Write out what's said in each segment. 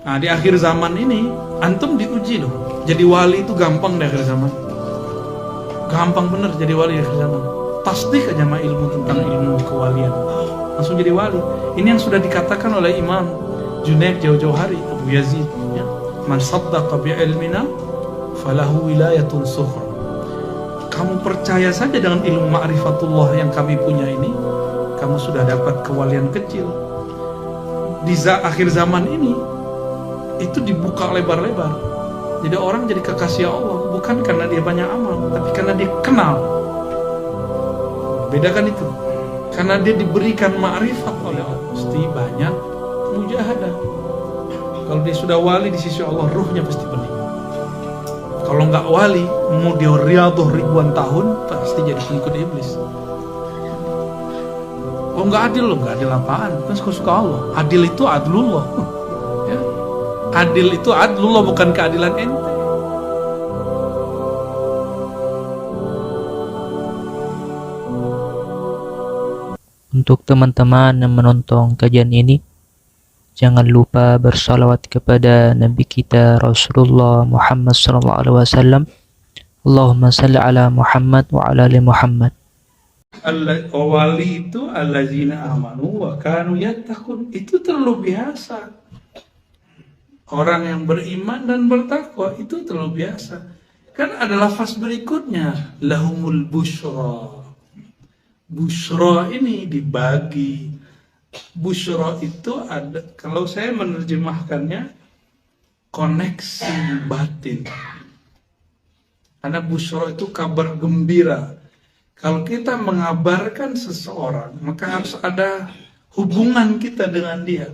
Nah, di akhir zaman ini antum diuji loh. Jadi wali itu gampang di akhir zaman. Gampang bener jadi wali di akhir zaman. Tasdik aja sama ilmu tentang ilmu kewalian, langsung jadi wali. Ini yang sudah dikatakan oleh Imam Junaid jauh-jauh hari, Abu Yazid, ya. Man saddaqa bi ilmina falahu wilayatun sukhra. Kamu percaya saja dengan ilmu ma'rifatullah yang kami punya ini, kamu sudah dapat kewalian kecil. Di akhir zaman ini itu dibuka lebar-lebar. Jadi orang jadi kekasih Allah bukan karena dia banyak amal, tapi karena dia kenal. Bedakan itu. Karena dia diberikan ma'rifat oleh Allah, pasti banyak mujahadah. Kalau dia sudah wali di sisi Allah, ruhnya pasti bening. Kalau nggak wali, mau dia riyadhah ribuan tahun, pasti jadi pengikut iblis. Oh, nggak adil loh, nggak adil apaan? Kan suka-suka Allah. Adil itu adlullah. Ya. Adil itu adlullah, bukan keadilan ente. Untuk teman-teman yang menonton kajian ini, jangan lupa bersalawat kepada Nabi kita Rasulullah Muhammad SAW. Allahumma salli ala Muhammad wa ala ali Muhammad. Wali itu allazina amanu wa kanu yattaqun. Itu terlalu biasa. Orang yang beriman dan bertakwa itu terlalu biasa. Kan ada lafaz berikutnya, lahumul busyra. Busyra ini dibagi. Busyra itu ada, kalau saya menerjemahkannya, koneksi batin. Karena busyra itu kabar gembira. Kalau kita mengabarkan seseorang, maka harus ada hubungan kita dengan dia.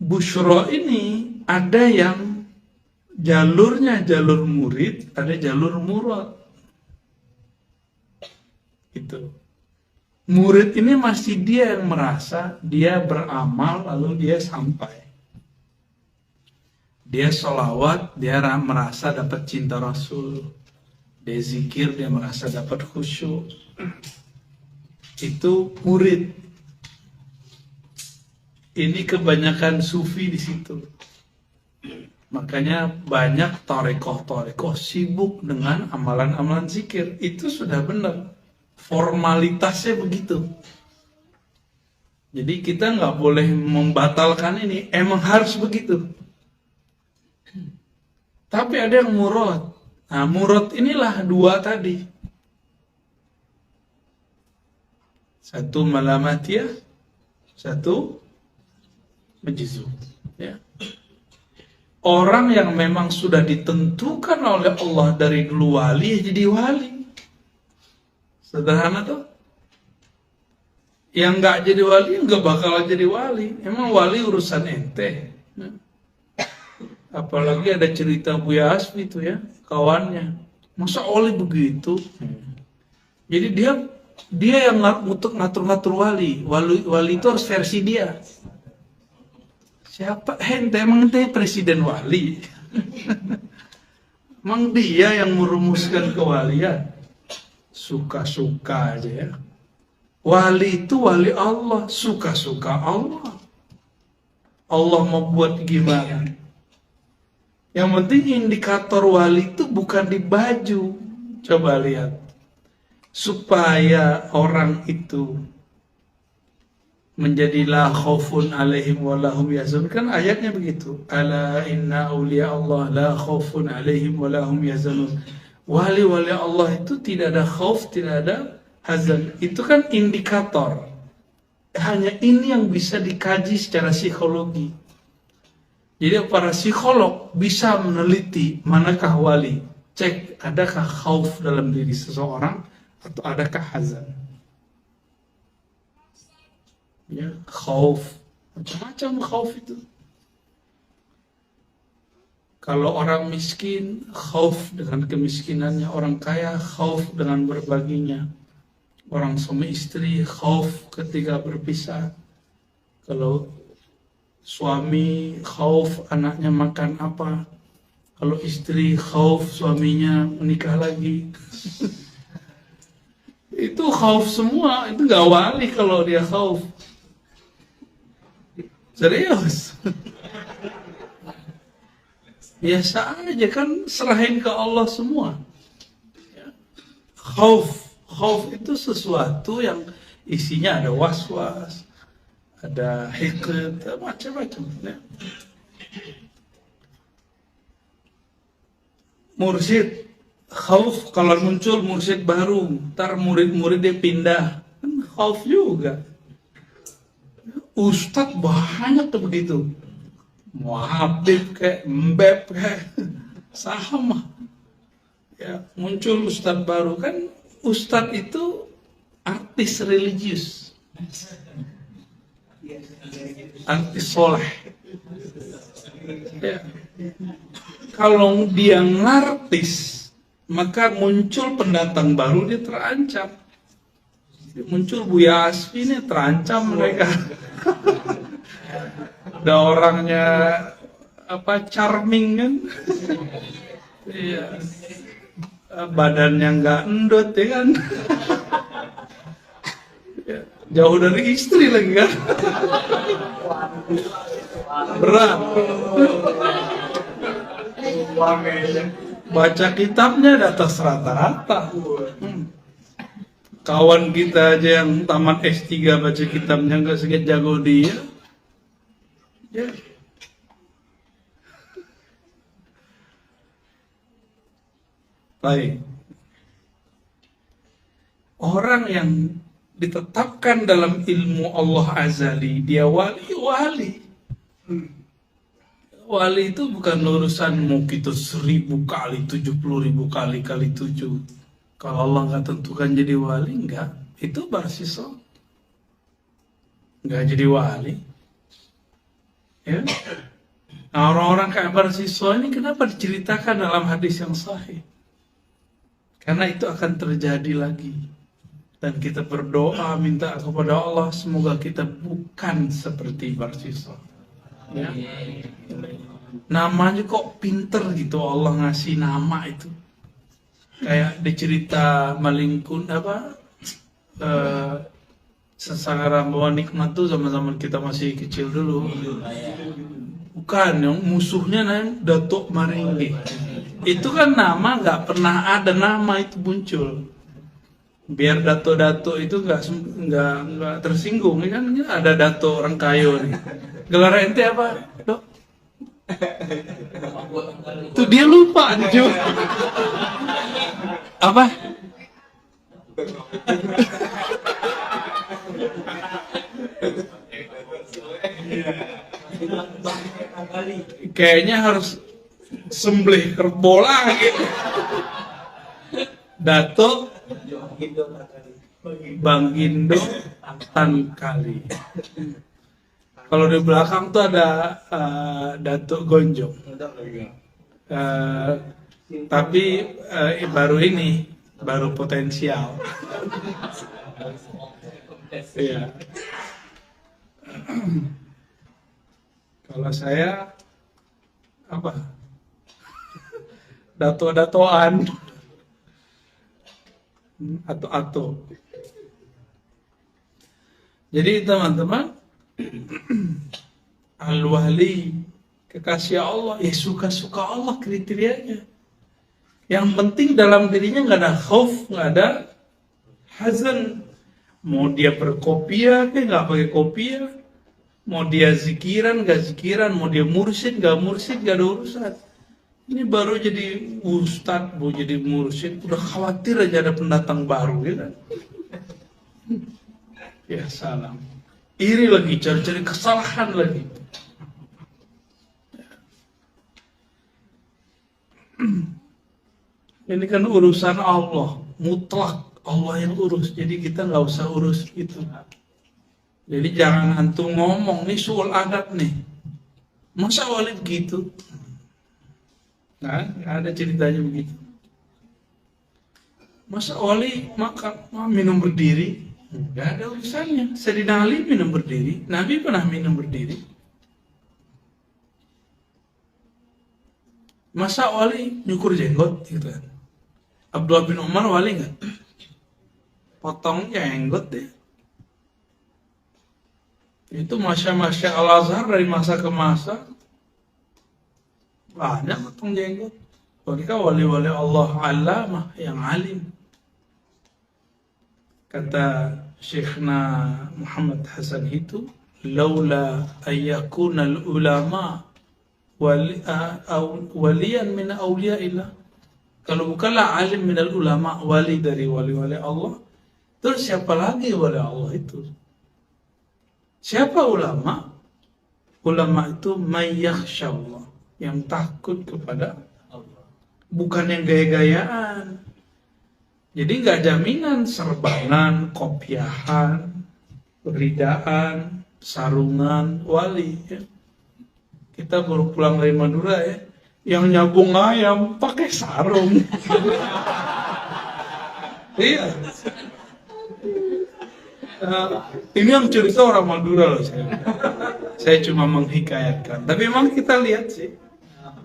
Busyra ini ada yang jalurnya jalur murid, ada jalur murad. Itu. Murid ini masih dia yang merasa, dia beramal lalu dia sampai. Dia sholawat, dia merasa dapat cinta Rasul. Dia zikir, dia merasa dapat khusyuk. Itu murid. Ini kebanyakan sufi di situ. Makanya banyak tarekoh sibuk dengan amalan-amalan zikir. Itu sudah benar. Formalitasnya begitu. Jadi kita nggak boleh membatalkan ini. Emang harus begitu. Tapi ada yang murad. Nah, murad inilah dua tadi. Satu malamatiyah, satu majzub. Ya. Orang yang memang sudah ditentukan oleh Allah dari dulu wali, jadi wali. Sederhana tuh. Yang nggak jadi wali, nggak bakal jadi wali. Emang wali urusan ente. Apalagi ada cerita Buya Asfi itu ya, kawannya. Masa wali begitu? Jadi dia yang ngatur-ngatur wali. Wali itu harus versi dia. Siapa? Ente emang ente presiden wali. Emang dia yang merumuskan kewalian. Suka-suka aja ya. Wali itu wali Allah, suka-suka Allah. Allah mau buat gimana? Yang penting indikator wali itu bukan di baju. Coba lihat. Supaya orang itu menjadi la khaufun alaihim wa lahum yahzanun. Kan ayatnya begitu. Ala inna awliya Allah la khaufun alaihim wa lahum yahzanun. Wali-wali Allah itu tidak ada khauf, tidak ada hazan. Itu kan indikator. Hanya ini yang bisa dikaji secara psikologi. Jadi para psikolog bisa meneliti manakah wali. Cek adakah khauf dalam diri seseorang atau adakah hazan. Ya, khauf. Macam-macam khauf itu. Kalau orang miskin, khauf dengan kemiskinannya. Orang kaya, khauf dengan berbaginya. Orang suami istri, khauf ketika berpisah. Kalau suami, khauf anaknya makan apa. Kalau istri, khauf suaminya menikah lagi. Itu khauf semua. Itu gak wali kalau dia khauf. Serius. biasa aja kan, serahin ke Allah semua. Ya. Khauf itu sesuatu yang isinya ada was-was, ada hikmat, macam-macam. Ya. Mursyid, khauf kalau muncul mursyid baru, ntar murid-muridnya pindah, kan khauf juga. Ustadz banyak tuh begitu, mau Habib kayak Mbeb kayak sama. Ya, muncul ustadz baru, kan ustadz itu artis religius, artis soleh. Ya. Kalau dia ngartis, maka muncul pendatang baru, dia terancam. Muncul Buya Asfi ini terancam mereka. Ada orangnya charming kan, iya. Badannya nggak endut ya kan, ya, jauh dari istri lagi kan, berat. Baca kitabnya di atas rata-rata. Kawan kita aja yang tamat S3 baca kitabnya nggak sedikit jago dia. Ya. Baik. Orang yang ditetapkan dalam ilmu Allah azali, dia wali. Wali itu bukan urusan mau kita 1000 kali, 70.000 kali 7. Kalau Allah nggak tentukan jadi wali, enggak. Itu barsiso. Nggak jadi wali. Ya. Nah, orang-orang kayak barsiso ini kenapa diceritakan dalam hadis yang sahih? Karena itu akan terjadi lagi. Dan kita berdoa, minta kepada Allah, semoga kita bukan seperti barsiso. Ya. Namanya kok pinter gitu, Allah ngasih nama itu. Kayak dicerita Malingkun Sesangara Bawa Nikmat tuh zaman-zaman kita masih kecil dulu. Bukan, yang musuhnya namanya Datuk Maringgi. Itu kan nama nggak pernah ada nama itu muncul. Biar dato-dato itu nggak tersinggung, kan ada dato orang kayo nih. Gelar ente apa, Dok? Tuh dia lupa Jo. Apa? Kayaknya harus sembelih kerbau lagi. Dato Bang Indo Tankali. Kalau di belakang tuh ada Datuk Gonjong. Tapi baru potensial. Iya. Kalau saya Dato-datoan atau. Jadi teman-teman, al-wali, kekasih Allah, ya suka-suka Allah kriterianya. Yang penting dalam dirinya nggak ada khauf, nggak ada hazan. Mau dia berkopiah, nggak pakai kopiah. Mau dia zikiran, nggak zikiran. Mau dia mursyid, nggak ada urusan. Ini baru jadi ustadz, mau jadi mursyid, udah khawatir aja ada pendatang baru, ya kan? Ya salam. Iri lagi, cari-cari kesalahan lagi. Ini kan urusan Allah, mutlak Allah yang urus. Jadi kita nggak usah urus itu. Jadi jangan antum ngomong nih soal adab nih. Masa wali begitu? Nah, ada ceritanya begitu. Masa wali minum berdiri? Nggak ada urusannya. Sayyidina Ali minum berdiri, Nabi pernah minum berdiri. Masa wali nyukur jenggot gitu kan? Abdullah bin Umar wali nggak? Potong jenggot deh. Itu masya Al-Azhar dari masa ke masa. banyak potong jenggot. Mereka wali-wali Allah alamah yang alim. Kata Syekhna Muhammad Hasan itu, laula ayyakuna ulama waliyan min awliyaillah. Kalau bukanlah alim minal ulama, wali dari wali-wali Allah, terus siapa lagi wali Allah itu? Siapa ulama? Ulama itu may yakhsha Allah, yang takut kepada Allah, bukan yang gaya-gayaan. Jadi nggak jaminan serbanan, kopiahan, ridaan, sarungan wali. Ya. Kita baru pulang dari Madura ya, yang nyabung ayam pakai sarung. Iya. Ini yang cerita orang Madura loh saya. Saya cuma menghikayatkan. Tapi memang kita lihat sih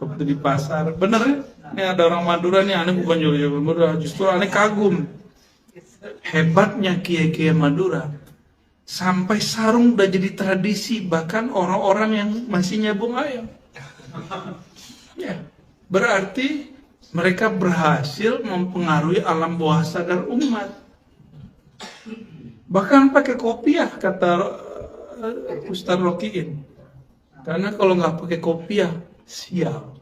waktu di pasar, bener ya? Ini ada orang Madura nih, aneh bukan jual-jual Madura, justru aneh kagum hebatnya kiai-kiai Madura. Sampai sarung udah jadi tradisi, bahkan orang-orang yang masih nyabung ayam. Ya, berarti mereka berhasil mempengaruhi alam bawah sadar umat. Bahkan pakai kopiah, kata Ustaz Rokiin. Karena kalau nggak pakai kopiah, sial.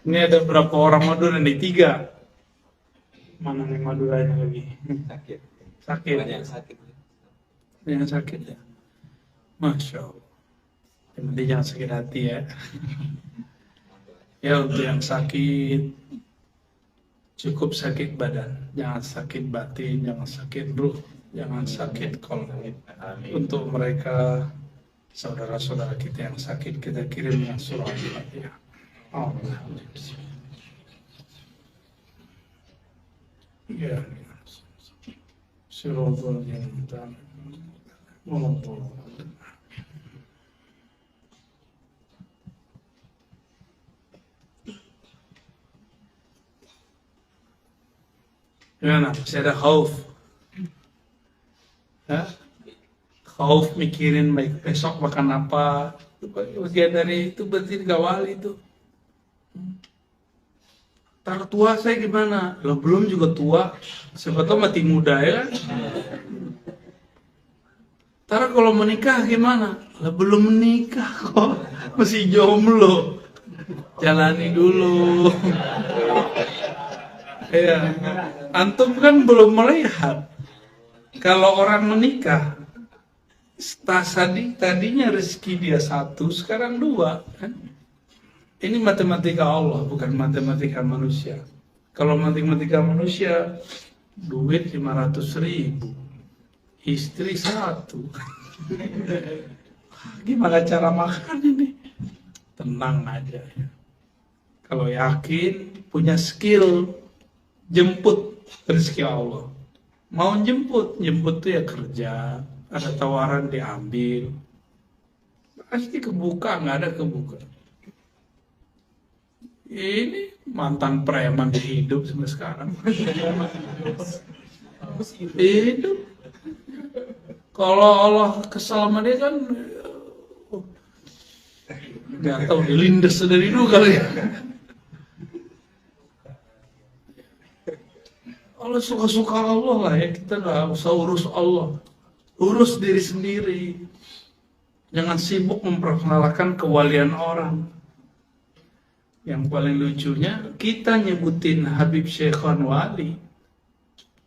Ini ada berapa orang Madura nih? 3. Mana nih Maduranya lagi? Sakit. Banyak sakit. Yang sakit ya. Masya Allah. Yang penting jangan sakit hati ya. Ya untuk yang sakit, cukup sakit badan, jangan sakit batin, jangan sakit ruh, jangan sakit qalbi. Untuk mereka saudara-saudara kita yang sakit, kita kirim yang surah Al-Fatihah. Ya, sirotol yang gimana? Masih ada khauf? Khauf mikirin baik besok makan apa? Bagian dari itu berarti gak wali itu. Tar tua saya gimana? Lo belum juga tua. Siapa tahu mati muda ya kan? Tar kalau menikah gimana? Lo belum menikah kok. Masih jomblo. Jalani dulu. Ya, antum kan belum melihat kalau orang menikah tadinya rezeki dia 1, sekarang 2 kan? Ini matematika Allah, bukan matematika manusia. Kalau matematika manusia, duit 500.000, istri 1. Gimana cara makan ini? Tenang aja ya. Kalau yakin punya skill, jemput rezeki Allah. Mau jemput tuh ya kerja, ada tawaran diambil. Pasti kebuka, nggak ada kebuka. Ini mantan preman hidup sampai sekarang. Hidup. Kalau Allah kesal sama dia kan, nggak tahu dilindas dari dulu kali ya. Allah suka-suka Allah lah ya, kita nggak usah urus Allah, urus diri sendiri. Jangan sibuk memperkenalkan kewalian orang. Yang paling lucunya, kita nyebutin Habib Syekhon wali,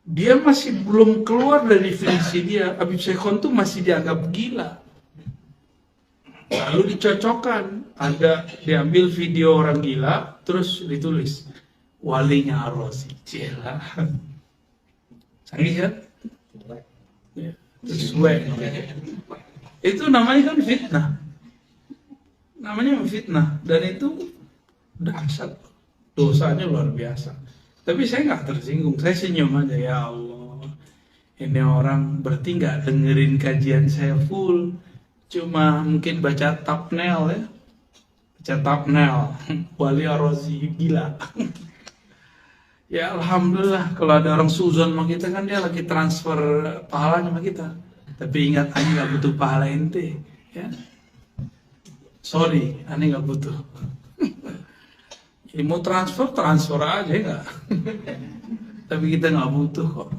dia masih belum keluar dari definisi dia. Habib Syekhon tuh masih dianggap gila. Lalu dicocokkan, ada diambil video orang gila, terus ditulis walinya Ar-Razi. Cila. Canggih kan? Ya, sesuai. Itu namanya kan fitnah. Namanya fitnah. Dan itu dahsyat. Dosanya luar biasa. Tapi saya nggak tersinggung. Saya senyum aja. Ya Allah. Ini orang berarti nggak dengerin kajian saya full. Cuma mungkin baca thumbnail ya. Baca thumbnail. Wali Ar-Razi gila. Ya alhamdulillah, kalau ada orang suzon sama kita kan dia lagi transfer pahalanya sama kita. Tapi ingat aja gak butuh pahala ente. Ya. Sorry, aneh nggak butuh. Jadi mau transfer aja nggak. Tapi kita nggak butuh kok.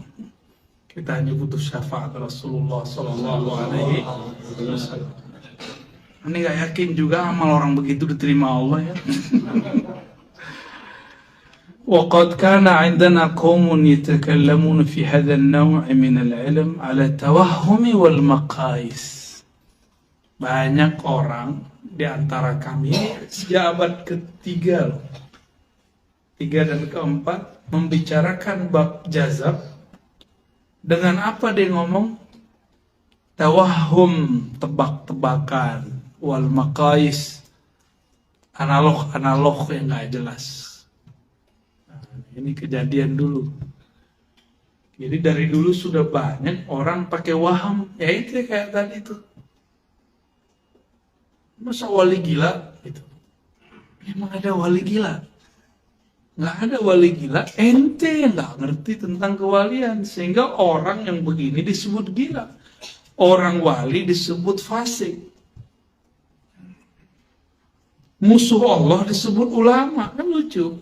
Kita hanya butuh syafaat Rasulullah Sallallahu Alaihi Wasallam. Aneh nggak yakin juga amal orang begitu diterima Allah ya. وقد كان عندنا قوم يتكلمون في هذا النوع من العلم على التوهم والمقاييس. Banyak orang di antara kami sejak abad ketiga, 3 dan keempat, membicarakan bab jazab dengan apa dia ngomong? Tawahum, tebak-tebakan, wal maqais, analog yang nggak jelas. Ini kejadian dulu. Jadi dari dulu sudah banyak orang pakai waham. Ya itu kayak tadi itu. Masa wali gila? Gitu. Memang ada wali gila? Nggak ada wali gila. Ente yang nggak ngerti tentang kewalian. Sehingga orang yang begini disebut gila. Orang wali disebut fasik. Musuh Allah disebut ulama. Kan lucu.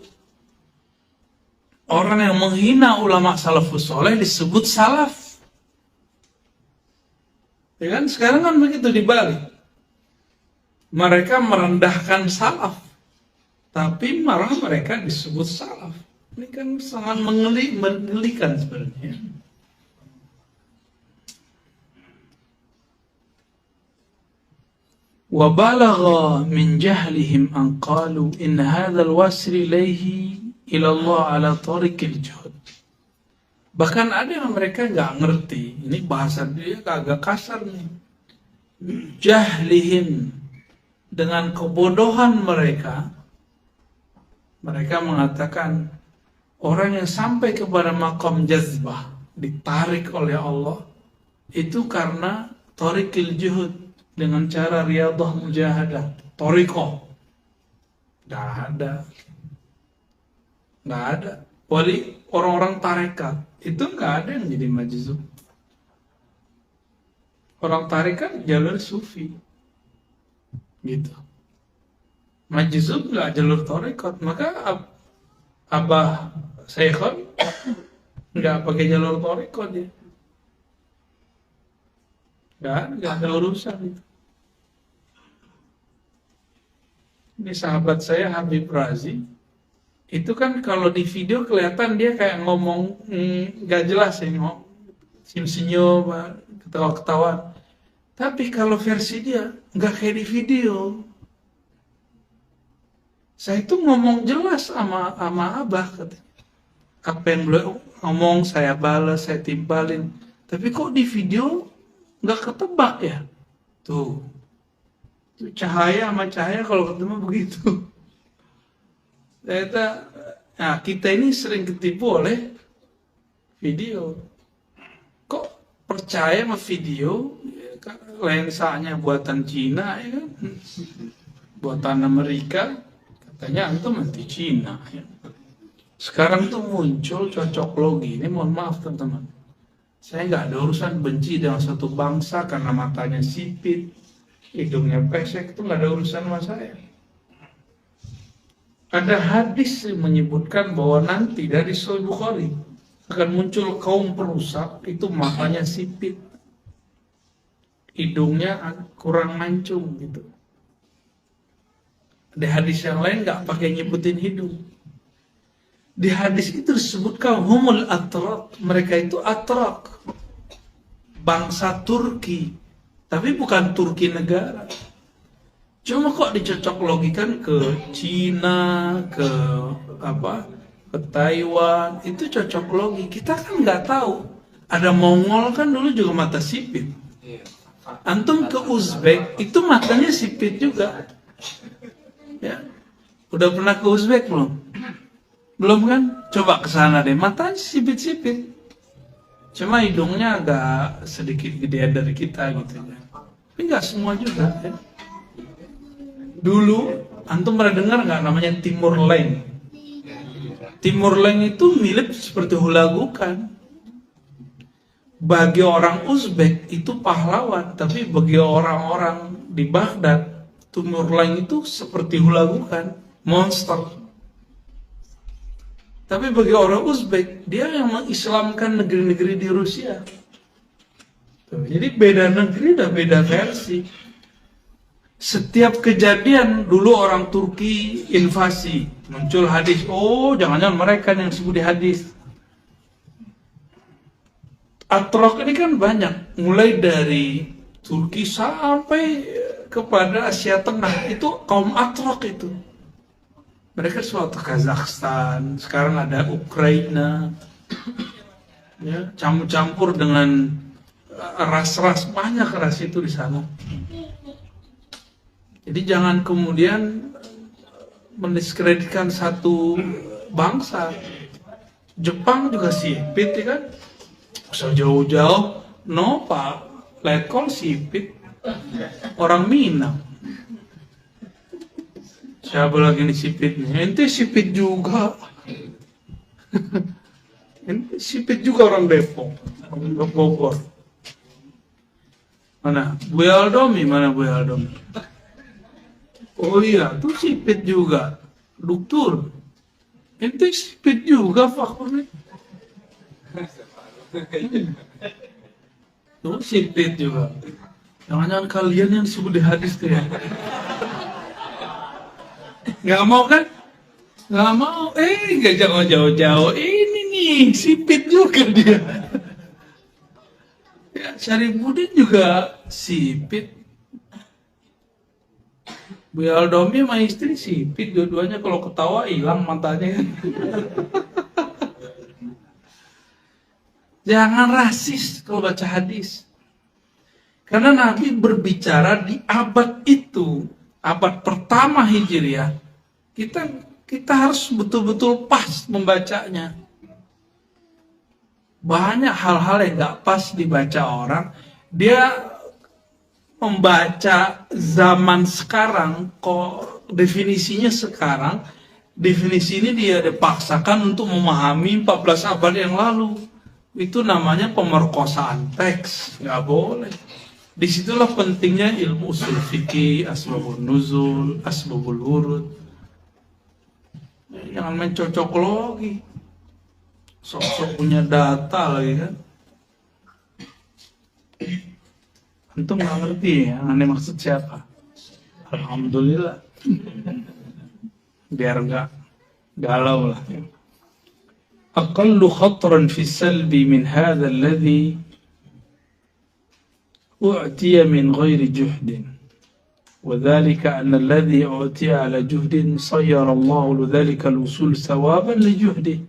Orang yang menghina ulama salafus soleh disebut salaf. Ya kan? Sekarang kan begitu dibalik. Mereka merendahkan salaf, tapi malah mereka disebut salaf. Ini kan sangat menggelikan sebenarnya. Wa balagha min jahlihim an qalu in hadzal wasri ilayhi ila Allah ala tariqil juhud. Bahkan ada yang mereka nggak ngerti. Ini bahasa dia agak kasar nih. Jahlihim, dengan kebodohan mereka mengatakan orang yang sampai kepada maqam jazbah, ditarik oleh Allah, itu karena tariqil juhud, dengan cara riyadhah mujahadah, tariqah. Nggak ada. Wali orang-orang tarekat itu nggak ada yang jadi majzub. Orang tarekat jalur sufi, gitu. Majzub nggak jalur tarekat. Maka Abah Syekhon nggak pakai jalur tarekat dia. Nggak ada urusan itu. Ini sahabat saya Habib Razi. Itu kan kalau di video kelihatan dia kayak ngomong gak jelas ya, senyum-senyum, ketawa-ketawa. Tapi kalau versi dia gak kayak di video. Saya itu ngomong jelas sama Abah katanya. Apa yang beliau ngomong saya balas, saya timpalin. Tapi kok di video gak ketebak ya? Tuh cahaya sama cahaya kalau ketemu begitu. Nah, kita ini sering ketipu oleh video. Kok percaya sama video? Lensanya buatan Cina, ya kan? Buatan Amerika, katanya antum anti Cina. Ya. Sekarang tuh muncul cocok logi. Ini mohon maaf teman-teman. Saya nggak ada urusan benci dengan satu bangsa karena matanya sipit, hidungnya pesek, itu nggak ada urusan sama saya. Ada hadis yang menyebutkan bahwa nanti dari Sahih Bukhari akan muncul kaum perusak, itu matanya sipit, hidungnya kurang mancung gitu. Di hadis yang lain nggak pakai nyebutin hidung. Di hadis itu disebutkan humul atrak, mereka itu atrak, bangsa Turki, tapi bukan Turki negara. Cuma kok dicocok logikan ke Cina, ke Taiwan, itu cocok logi. Kita kan nggak tahu. Ada Mongol kan dulu juga mata sipit. Antum ke Uzbek itu matanya sipit juga. Ya, udah pernah ke Uzbek belum? Belum kan? Coba ke sana deh, matanya sipit-sipit. Cuma hidungnya agak sedikit gedean dari kita gitu ya. Tapi nggak semua juga. Ya. Dulu, antum pernah dengar nggak namanya Timur Leng? Timur Leng itu mirip seperti Hulagukan. bagi orang Uzbek itu pahlawan, tapi bagi orang-orang di Baghdad, Timurleng itu seperti hulagukan, monster. Tapi bagi orang Uzbek, dia yang mengislamkan negeri-negeri di Rusia. Jadi beda negeri dan beda versi. Setiap kejadian, dulu orang Turki invasi, muncul hadis, oh jangan-jangan mereka yang disebut di hadis. Atrok ini kan banyak, mulai dari Turki sampai kepada Asia Tengah, itu kaum Atrok itu. Mereka suatu Kazakhstan, sekarang ada Ukraina, ya, campur-campur dengan ras-ras, banyak ras itu di sana. Jadi jangan kemudian mendiskreditkan satu bangsa. Jepang juga sipit, ya kan? Usah jauh-jauh, no pak, letkol sipit, orang Minang. Siapa lagi ini sipitnya? Ente sipit juga. Ente sipit juga orang Depok, orang Bogor. Mana? Bu Aldomi, mana Bu Aldomi? Oh iya, tuh sipit juga. Dokter. Ente sipit juga, Fakhruddin. Tuh sipit juga. Jangan-jangan kalian yang disebut di hadis tuh ya. Nggak mau kan? Nggak mau. Nggak jauh-jauh. Ini nih, sipit juga dia. Ya, Syarifuddin juga sipit. Bu Aldomi sama istri sipit, dua-duanya kalau ketawa hilang matanya. Jangan rasis kalau baca hadis. Karena Nabi berbicara di abad itu, abad pertama Hijriah. Kita harus betul-betul pas membacanya. Banyak hal-hal yang gak pas dibaca orang. Dia membaca zaman sekarang, kok definisinya sekarang, definisi ini dia dipaksakan untuk memahami 14 abad yang lalu. Itu namanya pemerkosaan teks, nggak boleh. Disitulah pentingnya ilmu usul fikih, asbabun nuzul, asbabul wurud. Jangan main cocokologi, sok-sok punya data lagi kan. Antum nggak ngerti ya, aneh maksud siapa? Alhamdulillah. Biar nggak galau lah. Aqallu khatran fi salbi min hadha alladhi u'tiya min ghairi juhdin. وذلك أن الذي أعطي على جهد صير الله لذلك الوصول ثوابا لجهده.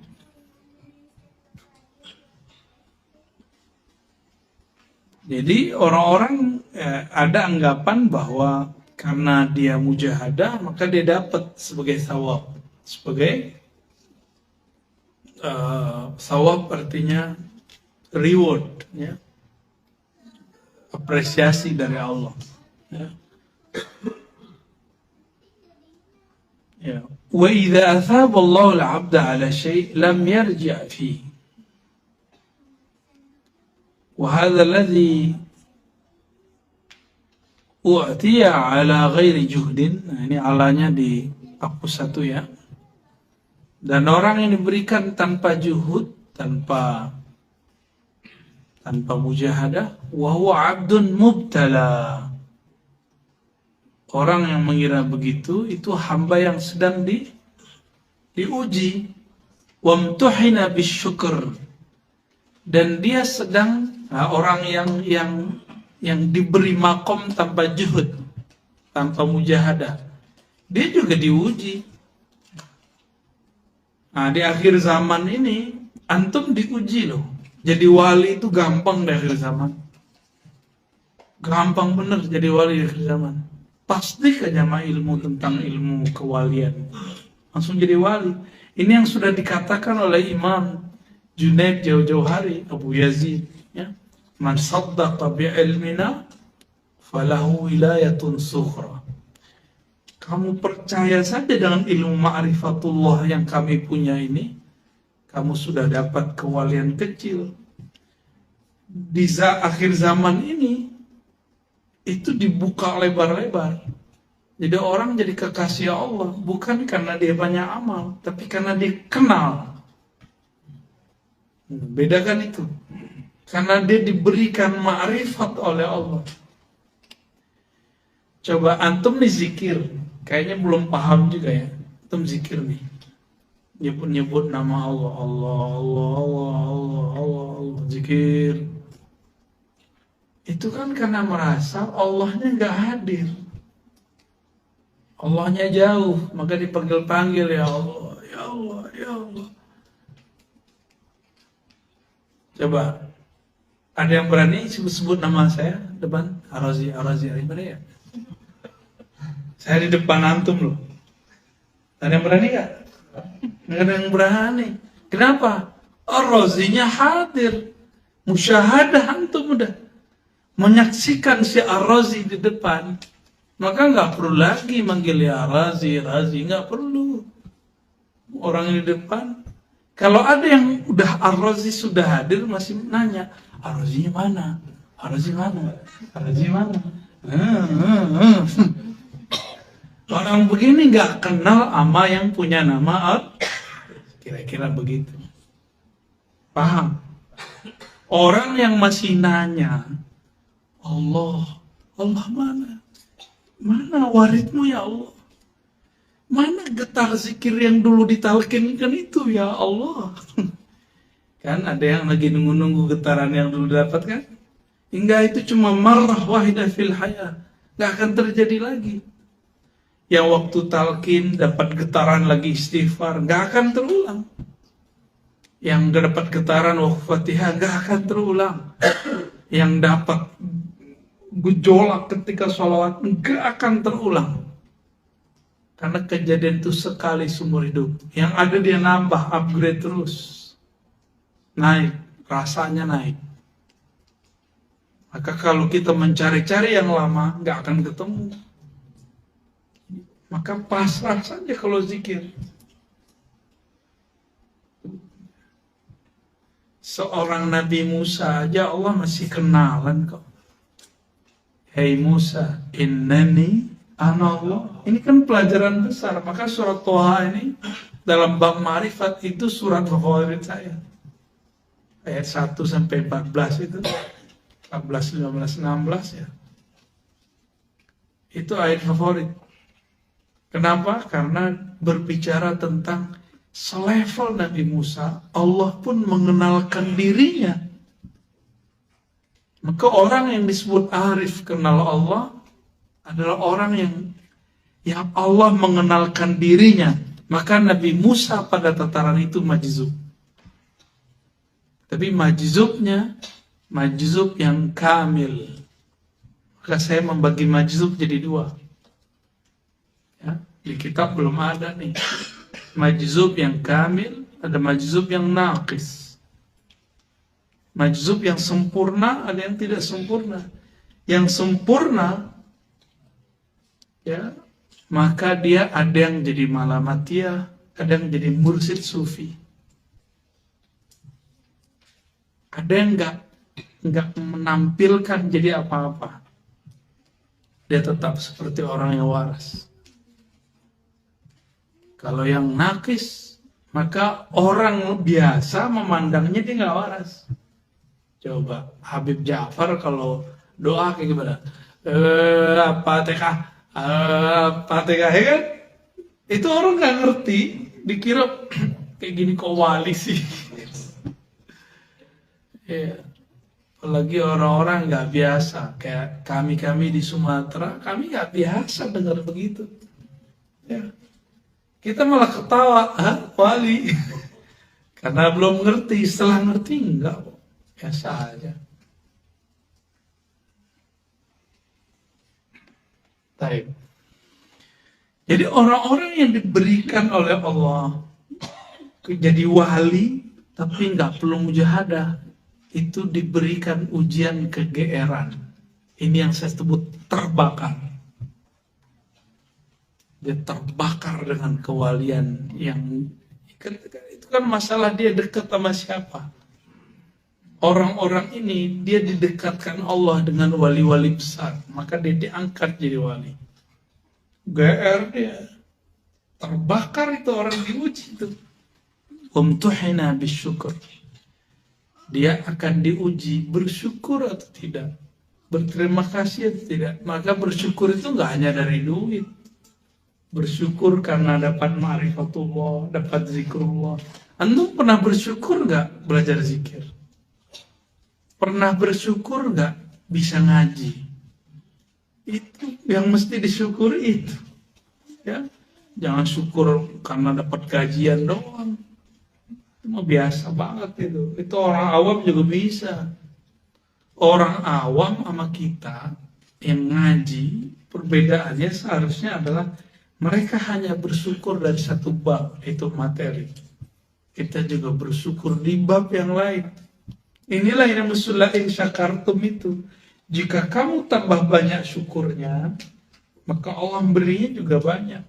Jadi orang-orang ada anggapan bahwa karena dia mujahadah maka dia dapat sebagai thawab. Sebagai thawab artinya reward, ya, apresiasi dari Allah. Ya. Ya. Wa idza athaba Allah al-'abda 'ala syai' lam yarji' fihi. Wa hadha alladhi u'tiya 'ala ghairi juhdin. Nah, ini alanya dihapus satu ya. Dan orang yang diberikan tanpa juhud, tanpa mujahadah, wa huwa 'abdun mubtala. Orang yang mengira begitu itu hamba yang sedang diuji. Wamtuhina bisyukr, dan dia sedang orang yang diberi makom tanpa juhud, tanpa mujahadah, dia juga diuji. Nah, di akhir zaman ini antum diuji loh. Jadi wali itu gampang di akhir zaman. Gampang bener jadi wali di akhir zaman. Pasti aja sama ilmu tentang ilmu kewalian, langsung jadi wali. Ini yang sudah dikatakan oleh Imam Junaid jauh-jauh hari, Abu Yazid, ya. Man saddaqa bi'ilmina falahu wilayatun sukhra. Kamu percaya saja dengan ilmu ma'rifatullah yang kami punya ini, kamu sudah dapat kewalian kecil. di akhir zaman ini itu dibuka lebar-lebar. Jadi orang jadi kekasih Allah bukan karena dia banyak amal, tapi karena dia kenal. Bedakan itu. Karena dia diberikan ma'rifat oleh Allah. Coba antum nih zikir, kayaknya belum paham juga ya. Antum zikir nih, nyebut-nyebut nama Allah, Allah, Allah, Allah, Allah, Allah, Allah, zikir. Itu kan karena merasa Allahnya nggak hadir. Allahnya jauh, maka dipanggil-panggil, ya Allah, ya Allah, ya Allah. Coba, ada yang berani sebut-sebut nama saya depan? Ar-Razi, Ar-Razi, ada ya? Saya di depan antum loh. Ada yang berani nggak? Nggak ada yang berani. Kenapa? Ar-Razinya hadir. Musyahadah antum udah. Menyaksikan si Ar-Razi di depan. Maka nggak perlu lagi manggil ya Razi, Razi. Nggak perlu. Orang di depan. Kalau ada yang udah Ar-Razi sudah hadir masih nanya, Ar-Razinya mana? Ar-Razi mana? Ar-Razi mana? Orang begini nggak kenal sama yang punya nama Ar. Kira-kira begitu. Paham? Orang yang masih nanya, Allah, Allah mana? Mana waridmu ya Allah? Mana getar zikir yang dulu ditalkinkan itu ya Allah? Kan ada yang lagi nunggu-nunggu getaran yang dulu dapat kan? Hingga itu cuma marrah wahidah fil hayat. Gak akan terjadi lagi. Yang waktu talqin dapat getaran lagi istighfar, gak akan terulang. Yang gak dapat getaran waktu Fatihah gak akan terulang. Yang dapat gejolak ketika sholawat gak akan terulang. Karena kejadian itu sekali seumur hidup. Yang ada dia nambah, upgrade terus. Naik, rasanya naik. Maka kalau kita mencari-cari yang lama, gak akan ketemu. Maka pasrah saja kalau zikir. Seorang Nabi Musa aja Allah masih kenalan kok. Hei Musa, innani ana Allah. Ini kan pelajaran besar. Maka surat Toha ini dalam bab ma'rifat itu surat favorit saya. Ayat 1 sampai 14 itu. 14, 15, 16 ya. Itu ayat favorit. Kenapa? Karena berbicara tentang selevel Nabi Musa, Allah pun mengenalkan dirinya. Maka orang yang disebut arif kenal Allah adalah orang yang Allah mengenalkan dirinya. Maka Nabi Musa pada tataran itu majzub. Tapi majzubnya majzub yang kamil. Maka saya membagi majzub jadi dua. Ya, di kitab belum ada nih. Majzub yang kamil, ada majzub yang naqis. Majzub yang sempurna, ada yang tidak sempurna. Yang sempurna, ya, maka dia ada yang jadi malamatiyah, ada yang jadi mursyid sufi. Ada yang enggak menampilkan jadi apa-apa. Dia tetap seperti orang yang waras. Kalau yang nakis, maka orang biasa memandangnya dia nggak waras. Coba Habib Ja'far kalau doa kayak gimana? Fatihah, Fatihah ya kan? Itu orang nggak ngerti, dikira kayak gini kok wali sih. Ya, apalagi orang-orang nggak biasa, kayak kami di Sumatera, kami nggak biasa dengar begitu. Ya. Kita malah ketawa, wali. Karena belum ngerti, setelah ngerti enggak, biasa aja. Baik. Jadi orang-orang yang diberikan oleh Allah jadi wali, tapi enggak perlu mujahadah, itu diberikan ujian kegeeran. Ini yang saya sebut terbakar. Dia terbakar dengan kewalian yang itu kan masalah dia dekat sama siapa. orang-orang ini dia didekatkan Allah dengan wali-wali besar, maka dia diangkat jadi wali. GR dia terbakar, itu orang diuji itu. Umtuhina bisyukur. Dia akan diuji bersyukur atau tidak, berterima kasih atau tidak. Maka bersyukur itu nggak hanya dari duit. Bersyukur karena dapat ma'rifatullah, dapat zikrullah. Antum pernah bersyukur nggak belajar zikir? Pernah bersyukur nggak bisa ngaji? Itu yang mesti disyukuri itu. Ya, jangan syukur karena dapat gajian doang. Itu biasa banget itu. Itu orang awam juga bisa. Orang awam sama kita yang ngaji, perbedaannya seharusnya adalah mereka hanya bersyukur dari satu bab, itu materi. Kita juga bersyukur di bab yang lain. Inilah yang musulain syakartum itu. Jika kamu tambah banyak syukurnya, maka Allah berinya juga banyak.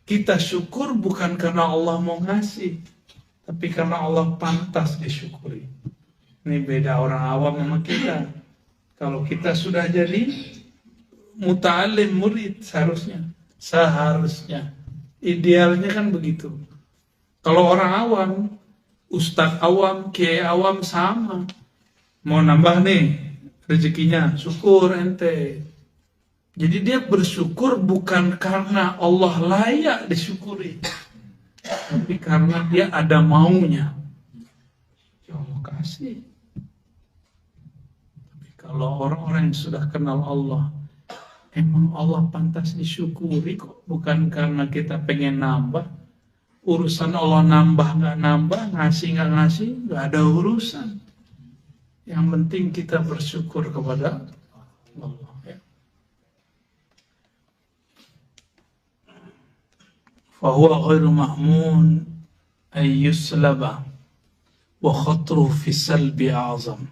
Kita syukur bukan karena Allah mau ngasih, tapi karena Allah pantas disyukuri. Ini beda orang awam sama kita. Kalau kita sudah jadi muta'alim, murid, seharusnya idealnya kan begitu. Kalau orang awam, ustadz awam, kiai awam sama, mau nambah nih rezekinya, syukur ente. Jadi dia bersyukur bukan karena Allah layak disyukuri, tapi karena dia ada maunya. Ya Allah kasih. Tapi kalau orang-orang yang sudah kenal Allah, emang Allah pantas disyukuri kok, bukan karena kita pengen nambah. Urusan Allah nambah nggak nambah, ngasih nggak ngasih, nggak ada urusan. Yang penting kita bersyukur kepada Allah. Ya. Fahuwa ghairu ma'mun ayyuslaba wa khatru fi salbi azam.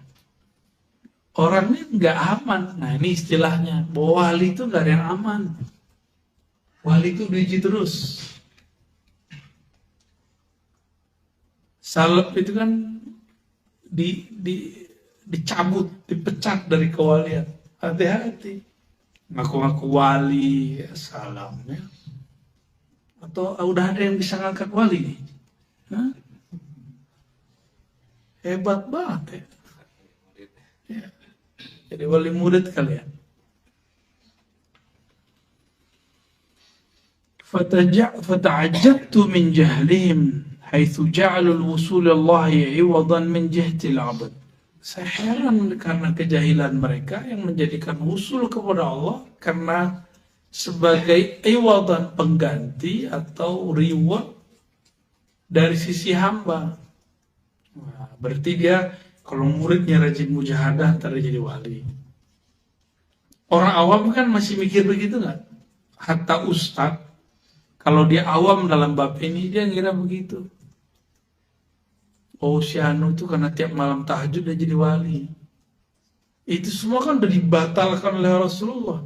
Orang ini nggak aman. Nah ini istilahnya, bahwa wali itu nggak ada yang aman. Wali itu diuji terus. Salib itu kan dicabut, dipecat dari kewalian. Hati-hati. Ngaku-ngaku wali, ya salam ya. Atau udah ada yang bisa ngangkat wali nih? Hah? Hebat banget ya. Ya. Jadi wali murid kalian. Fata'ajabtu min jahlihim haitsu ja'alul wusul Allah iwadan min jihtil abad. Saya heran karena kejahilan mereka yang menjadikan wusul kepada Allah karena sebagai iwadan, pengganti atau reward dari sisi hamba. Nah, berarti dia kalau muridnya rajin mujahadah ntar jadi wali. Orang awam kan masih mikir begitu nggak? Hatta ustadz, kalau dia awam dalam bab ini dia ngira begitu. Oh si Anu itu karena tiap malam tahajud dia jadi wali. Itu semua kan udah dibatalkan oleh Rasulullah.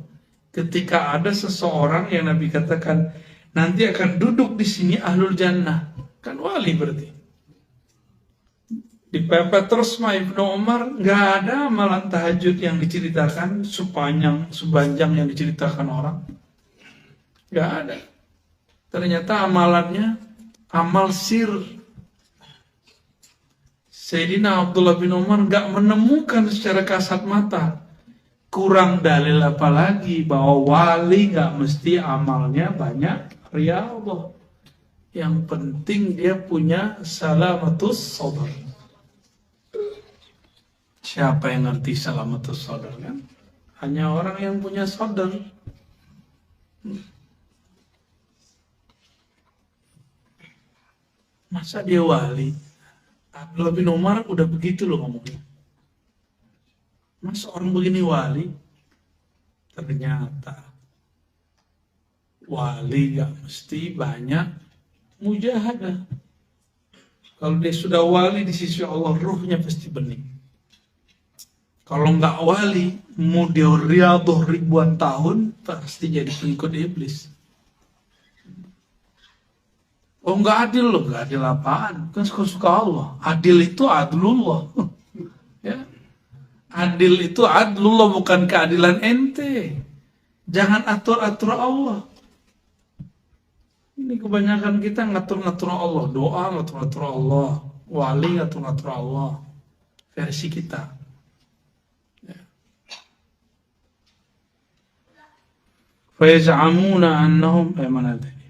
Ketika ada seseorang yang Nabi katakan nanti akan duduk di sini ahlul jannah, kan wali berarti. Dipepet terus sama Ibnu Umar, nggak ada amalan tahajud yang diceritakan sepanjang yang diceritakan orang, nggak ada. Ternyata amalannya amal sir. Sayyidina Abdullah bin Umar nggak menemukan secara kasat mata. Kurang dalil apa lagi bahwa wali nggak mesti amalnya banyak riyadhah. Yang penting dia punya salamatus sadar. Siapa yang ngerti salamatus sadar kan? Hanya orang yang punya sadar. Masa dia wali? Abdullah bin Umar udah begitu loh ngomongnya. Masa orang begini wali? Ternyata wali gak mesti banyak mujahadah. Kalau dia sudah wali di sisi Allah, ruhnya pasti bening. Kalau nggak wali, mau dia riyadhah ribuan tahun, pasti jadi pengikut iblis. Oh nggak adil loh, nggak adil apaan? Kan suka-suka Allah. Adil itu adlullah. Ya. Adil itu adlullah, bukan keadilan ente. Jangan atur-atur Allah. Ini kebanyakan kita ngatur-ngatur Allah, doa ngatur-ngatur Allah, wali ngatur-ngatur Allah. Versi kita. Ya. Fayaz'amuna annahum mana tadi?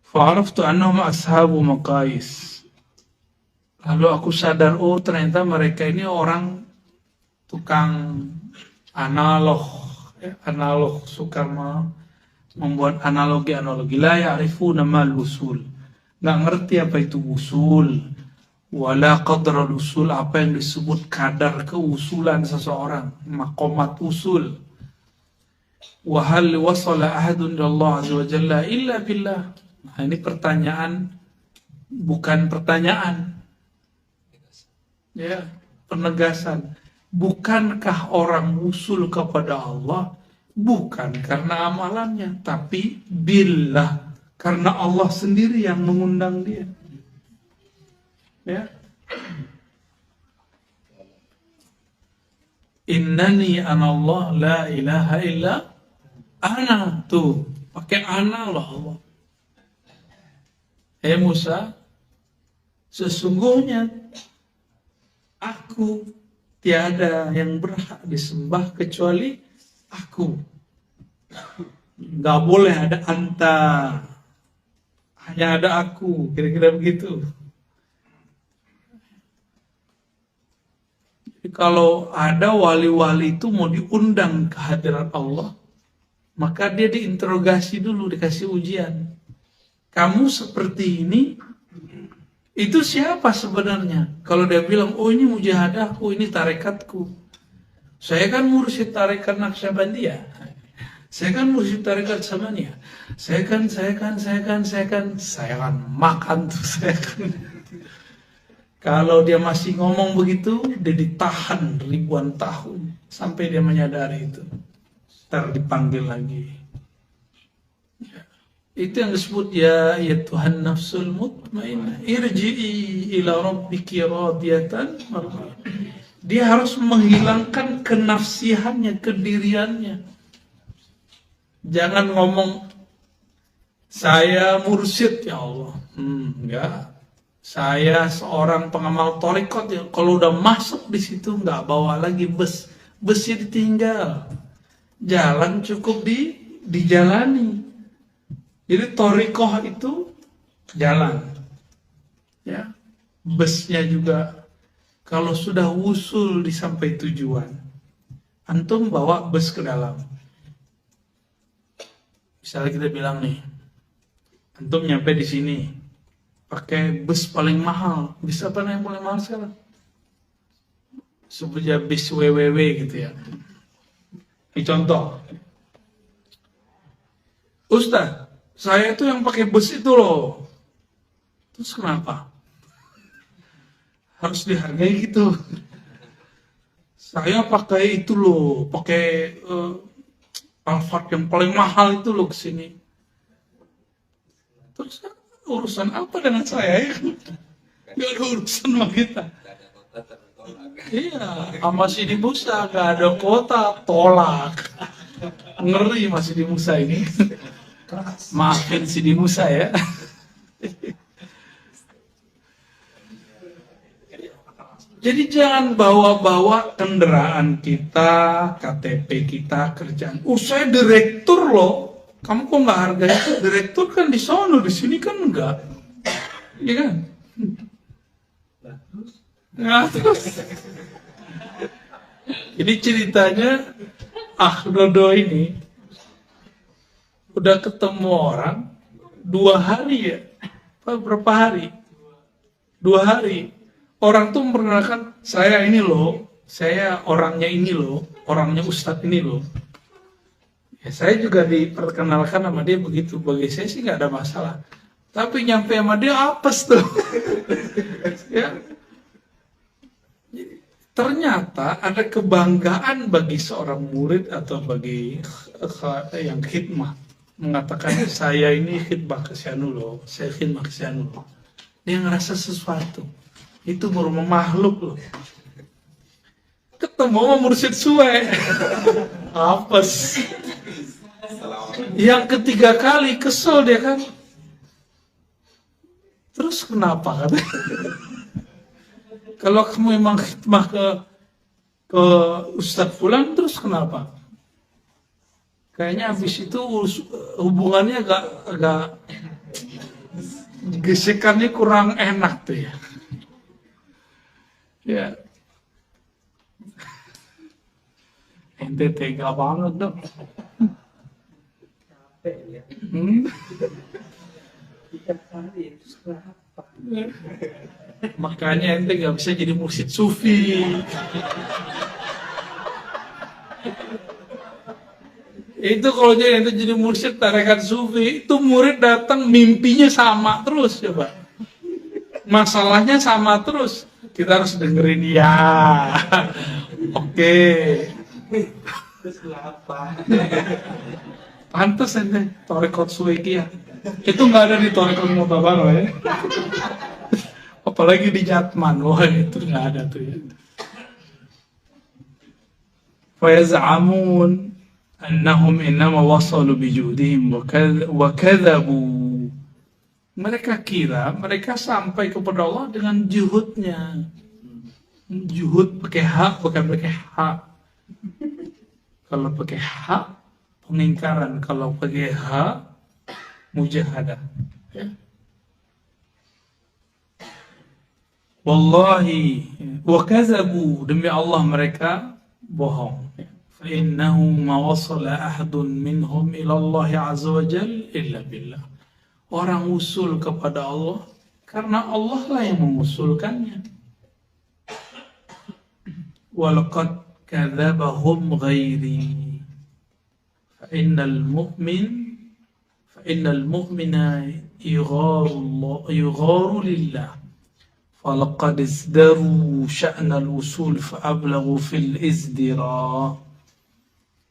Fa'araftu annahum ashabu maqais. Lalu aku sadar, oh ternyata mereka ini orang tukang analog, ya, analog, suka membuat analogi-analogi. La ya'rifuna mal usul, nggak ngerti apa itu usul, wala qadral usul, apa yang disebut kadar keusulan seseorang, maqamat usul. Wa hal wasala ahadun ilallah azza wa jalla illa billah. Nah, ini pertanyaan, bukan pertanyaan, ya, penegasan. Bukankah orang usul kepada Allah bukan karena amalannya, tapi billah, karena Allah sendiri yang mengundang dia. Ya. Innani anallah la ilaha illa ana, tuh pakai ana loh Allah. Musa, sesungguhnya aku, tiada yang berhak disembah kecuali aku. Gak boleh ada anta, hanya ada aku, kira-kira begitu. Jadi kalau ada wali-wali itu mau diundang ke hadirat Allah, maka dia diinterogasi dulu, dikasih ujian. Kamu seperti ini, itu siapa sebenarnya? Kalau dia bilang, oh ini mujahadahku, ini tarekatku. Saya kan mursyid tarekat Naqsyabandiyah. Saya kan mursyid tarekat Samaniyah. Saya kan makan tuh, saya kan. Kalau dia masih ngomong begitu, dia ditahan ribuan tahun sampai dia menyadari itu. Ntar dipanggil lagi. Itu yang disebut ya Tuhan nafsul mutmainnah irji'i ila rabbiki radiyatan mardiyah. Dia harus menghilangkan kenafsihannya, kediriannya. Jangan ngomong saya mursyid ya Allah. Enggak. Saya seorang pengamal thariqat ya. Kalau udah masuk di situ enggak bawa lagi bus. Busnya ditinggal. Jalan cukup dijalani. Jadi thariqah itu jalan, ya, busnya juga. Kalau sudah wusul di sampai tujuan, antum bawa bus ke dalam. Misalnya kita bilang nih, antum nyampe di sini, pakai bus paling mahal. Bus apa yang paling mahal sekarang? Sebutnya bis WWW gitu ya. Ini contoh, Ustaz, saya itu yang pakai bus itu loh. Terus kenapa? Harus dihargai gitu. Saya pakai itu loh, pakai Alphard yang paling mahal itu loh kesini. Terus urusan apa dengan saya ya? Gak ada urusan sama kita. Iya, sama Sidi Musa gak ada kota, tolak. Ngeri masih di Musa ini. Maafin Sidi Musa ya. Jadi jangan bawa-bawa kendaraan kita, KTP kita, kerjaan. Saya direktur loh. Kamu kok nggak hargai itu? Direktur kan di sono, di sini kan enggak. Iya kan? Nah, terus. Jadi ceritanya Dodo ini udah ketemu orang 2 hari ya, berapa hari? 2 hari. Orang tuh memperkenalkan saya ini loh, saya orangnya ini loh, orangnya Ustadz ini loh. Ya, saya juga diperkenalkan sama dia begitu. Bagi saya sih nggak ada masalah. Tapi nyampe sama dia apes tuh. Ya. Ternyata ada kebanggaan bagi seorang murid atau bagi yang khidmah. Mengatakan saya ini khidmah ke Syanu loh, saya khidmah ke Syanu loh. Dia ngerasa sesuatu. Itu baru makhluk loh. ketemu sama mursyid suwe. Apes. Yang ketiga kali kesel dia kan. Terus kenapa kan? Kalau kamu memang khidmah ke Ustadz Fulan, terus kenapa? Kayaknya habis itu hubungannya agak gesekannya kurang enak tuh ya. Ya. Ente tega banget dong. Makanya ente gak bisa jadi mursyid sufi. Itu kalau ente jadi mursyid tarekat sufi, itu murid datang mimpinya sama terus coba. Masalahnya sama terus. Kita harus dengerin ya. Oke. Terus kenapa? Pantes ente tarekat sufi ya. Itu nggak ada di tarekat Mutabaro ya. Apalagi di Jatman, wah itu nggak ada tuh ya. Fayaz'amun annahum innama wasalu bijudihim wa kadzabu. Mereka kira mereka sampai kepada Allah dengan juhudnya. Juhud pakai hak bukan pakai hak. Kalau pakai hak pengingkaran, kalau pakai hak mujahadah. Ya. Wallahi wa kadzabu, demi Allah mereka bohong. Fa innahu ma wasala ahadun minhum ila Allah azza wa jalla illa billah. Orang usul kepada Allah karena Allah lah yang mengusulkannya. Walaqad kadzabahum ghairi. Fa innal mu'mina yugharu lillah. Falaqad izdaru sya'nal usul fa'ablagu fil izdira.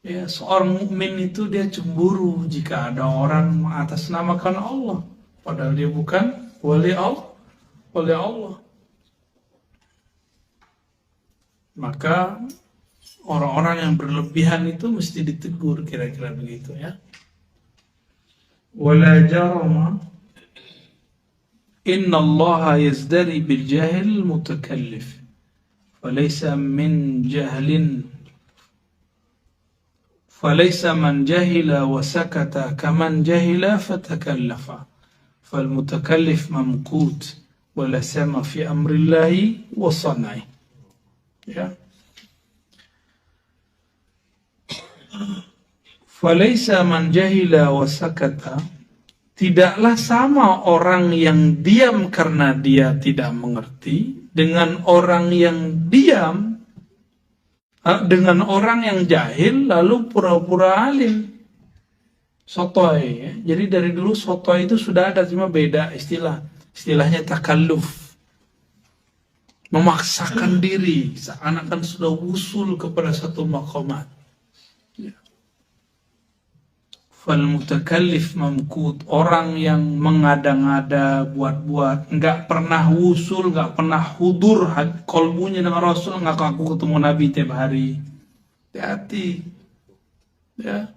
Ya, seorang mukmin itu dia cemburu jika ada orang mengatasnamakan Allah padahal dia bukan wali Allah. Maka orang-orang yang berlebihan itu mesti ditegur, kira-kira begitu ya. Wala jarama inna Allah yazdari bil jahil mutakallif falaysa min jahlin فليس من جهل وسكت كمن جهل فتكلف فالمتكلف ممقوت ولا سما في أمر الله وصنعه. Ya. فليس من جهل وسكت, tidaklah sama orang yang diam karena dia tidak mengerti dengan orang yang diam dengan orang yang jahil lalu pura-pura alim. Sotoy ya. Jadi dari dulu sotoy itu sudah ada, cuma beda istilahnya takalluf, memaksakan diri seakan-akan sudah wusul kepada satu maqamat ya. Fal mutakallif mamkut, orang yang mengada-ngada, buat-buat, nggak pernah wusul, nggak pernah hudur kolbunya dengan Rasul, nggak aku ketemu Nabi tiap hari. Hati-hati, ya,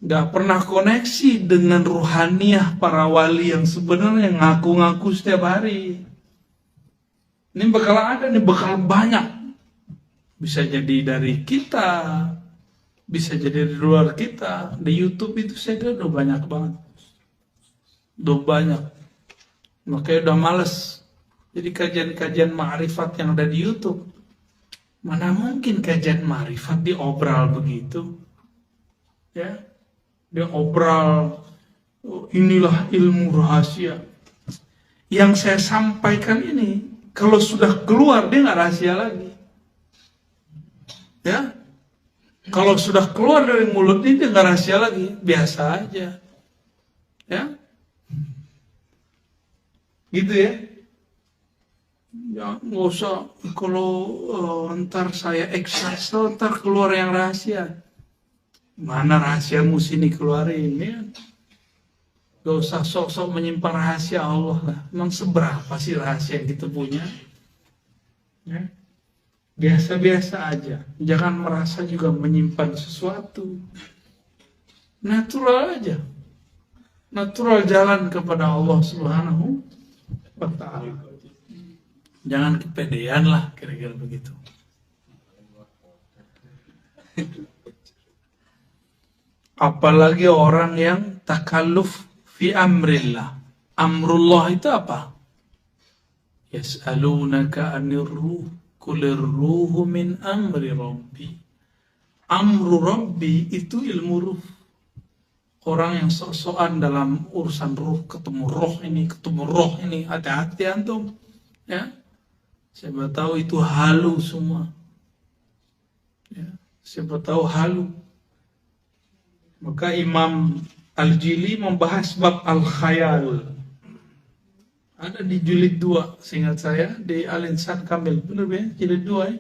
nggak pernah koneksi dengan ruhaniyah para wali yang sebenarnya ngaku-ngaku setiap hari. Ini bakal ada, ini bakal banyak. Bisa jadi dari kita, bisa jadi di luar kita. Di YouTube itu saya kira udah banyak banget. Udah banyak. Makanya udah males. Jadi kajian-kajian ma'rifat yang ada di YouTube, mana mungkin kajian ma'rifat diobral begitu. Ya. Diobral, inilah ilmu rahasia. Yang saya sampaikan ini, kalau sudah keluar dia nggak rahasia lagi. Ya. Kalau sudah keluar dari mulut ini nggak rahasia lagi, biasa aja, ya, gitu ya. Ya nggak usah kalau ntar saya ekstase, ntar keluar yang rahasia. Mana rahasiamu sini keluarin ya? Gak usah sok-sok menyimpan rahasia Allah lah. Emang seberapa sih rahasia yang kita punya? Ya. biasa-biasa aja. Jangan merasa juga menyimpan sesuatu. Natural aja. Natural jalan kepada Allah Subhanahu wa ta'ala. Jangan kepedean lah, kira-kira begitu. Apalagi orang yang takalluf fi amrillah. Amrullah itu apa? Yas'alunaka 'anir ruh, qulir ruhu min amri rabbi. Amru rabbi itu ilmu ruh. Orang yang sok-sokan dalam urusan ruh, ketemu roh ini, hati-hati antum. Ya. Siapa tahu itu halu semua. Ya. Siapa tahu halu. Maka Imam Al-Jili membahas bab al-khayal. Ada di jilid 2, seingat saya, di Al-Insan Kamil. Benar ya? Jilid 2 ya?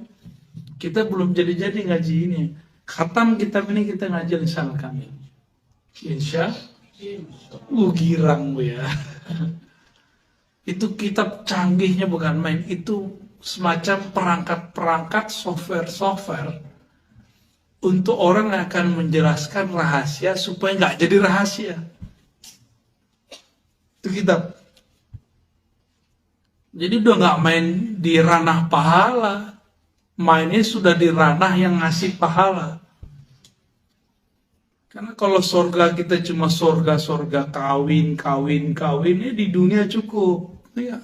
Kita belum jadi-jadi ngaji ini. Khatam kitab ini kita ngaji Al-Insan Kamil. Insya girang bu ya. Itu kitab canggihnya bukan main. Itu semacam perangkat-perangkat software untuk orang yang akan menjelaskan rahasia supaya nggak jadi rahasia. Itu kitab. Jadi udah nggak main di ranah pahala, mainnya sudah di ranah yang ngasih pahala. Karena kalau surga kita cuma surga kawin ya di dunia cukup, ya.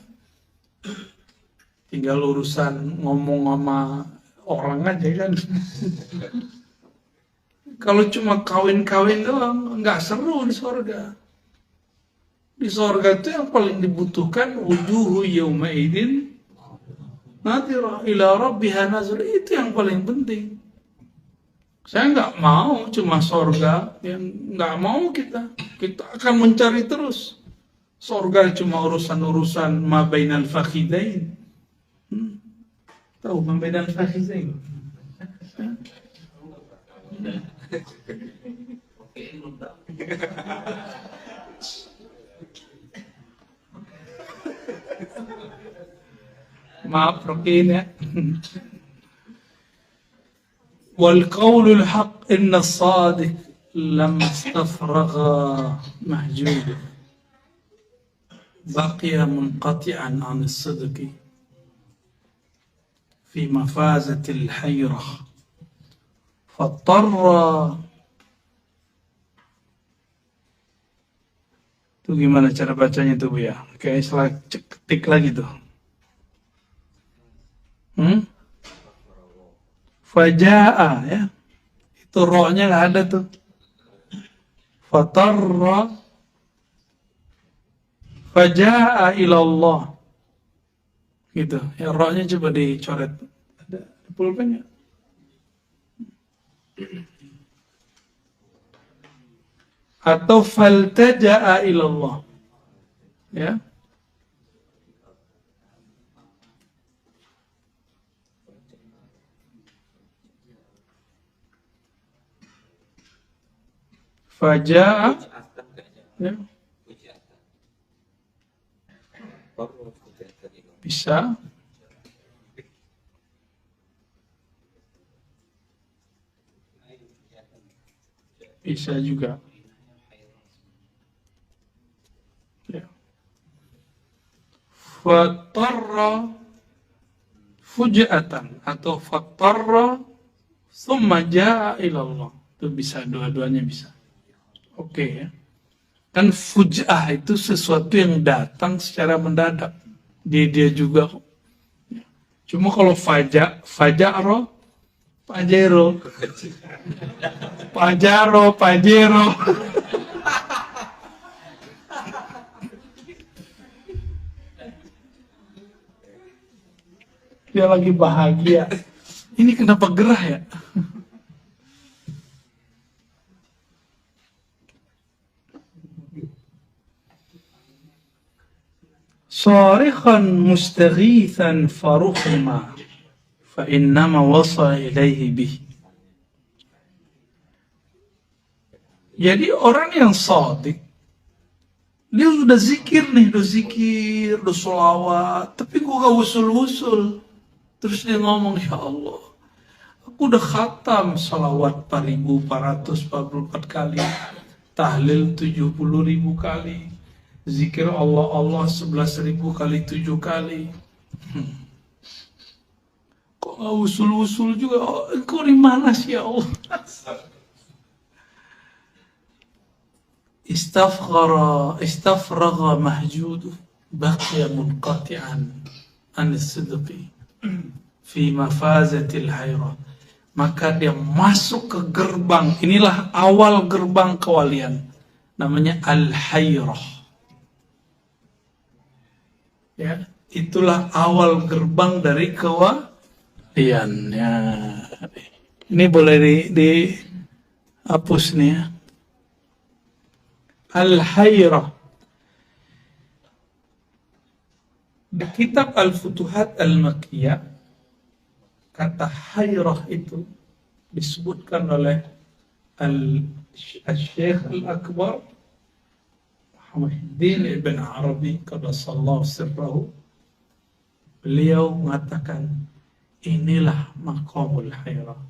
Tinggal urusan ngomong sama orang aja kan. Kalau cuma kawin doang nggak seru di surga. Di surga itu yang paling dibutuhkan wujuhu yauma idzin nadhira ila rabbiha nazir, itu yang paling penting. Saya nggak mau cuma surga, yang nggak mau kita akan mencari terus. Surga cuma urusan ma bainal fakhidain. Tahu ma bainal fakhidain? Maaf Rokin ya. والقول الحق إن الصادق لما استفرغ محجوب بقي منقطعا عن الصدق في مفازة الحيرة فاضطر. Itu gimana cara bacanya tuh Bu ya? Kayak salah ketik lagi tuh. Faja'a ya. Itu rohnya nggak ada tuh. Fatarra faja'a ilallah. Gitu. Ya rohnya coba dicoret. Ada pulpen ya? Atau faltaja'a ilallah. Ya. Faja'a ya. Bisa. Bisa juga. Ya. Fatarra fuja'atan atau fatarra thumma ja'a ilallah. Itu bisa, dua-duanya bisa. Oke ya. Kan fuj'ah itu sesuatu yang datang secara mendadak. Dia juga kok. Cuma kalau fajaro, pajero. Dia lagi bahagia. Ini kenapa gerah ya? Sarikhan mustaghithan faruhma fa innama wasala ilaihi bih. Jadi orang yang shadiq, dia sudah zikir nih, udah sholawat, tapi gua gak usul-usul. Itu Terus dia ngomong, ya Allah, aku udah khatam salawat 4.444 kali, tahlil 70.000 kali, zikir Allah 11.000 kali 7 kali. Kok nggak usul-usul juga? Oh, engkau di mana sih ya Allah? Istafragha mahjudu baqiya munqati'an an sidqi fi mafazatil hayrah. Maka dia masuk ke gerbang. Inilah awal gerbang kewalian, namanya al-hayrah. Ya, itulah awal gerbang dari kewalian. Ya. Ini boleh dihapus nih ya. Al-hayrah. Di kitab Al-Futuhat Al-Makkiyah, kata hayrah itu disebutkan oleh Al-Syekh Al-Akbar Muhyiddin Ibn Arabi qaddasallahu sirrahu. Beliau mengatakan, inilah maqamul hayrah.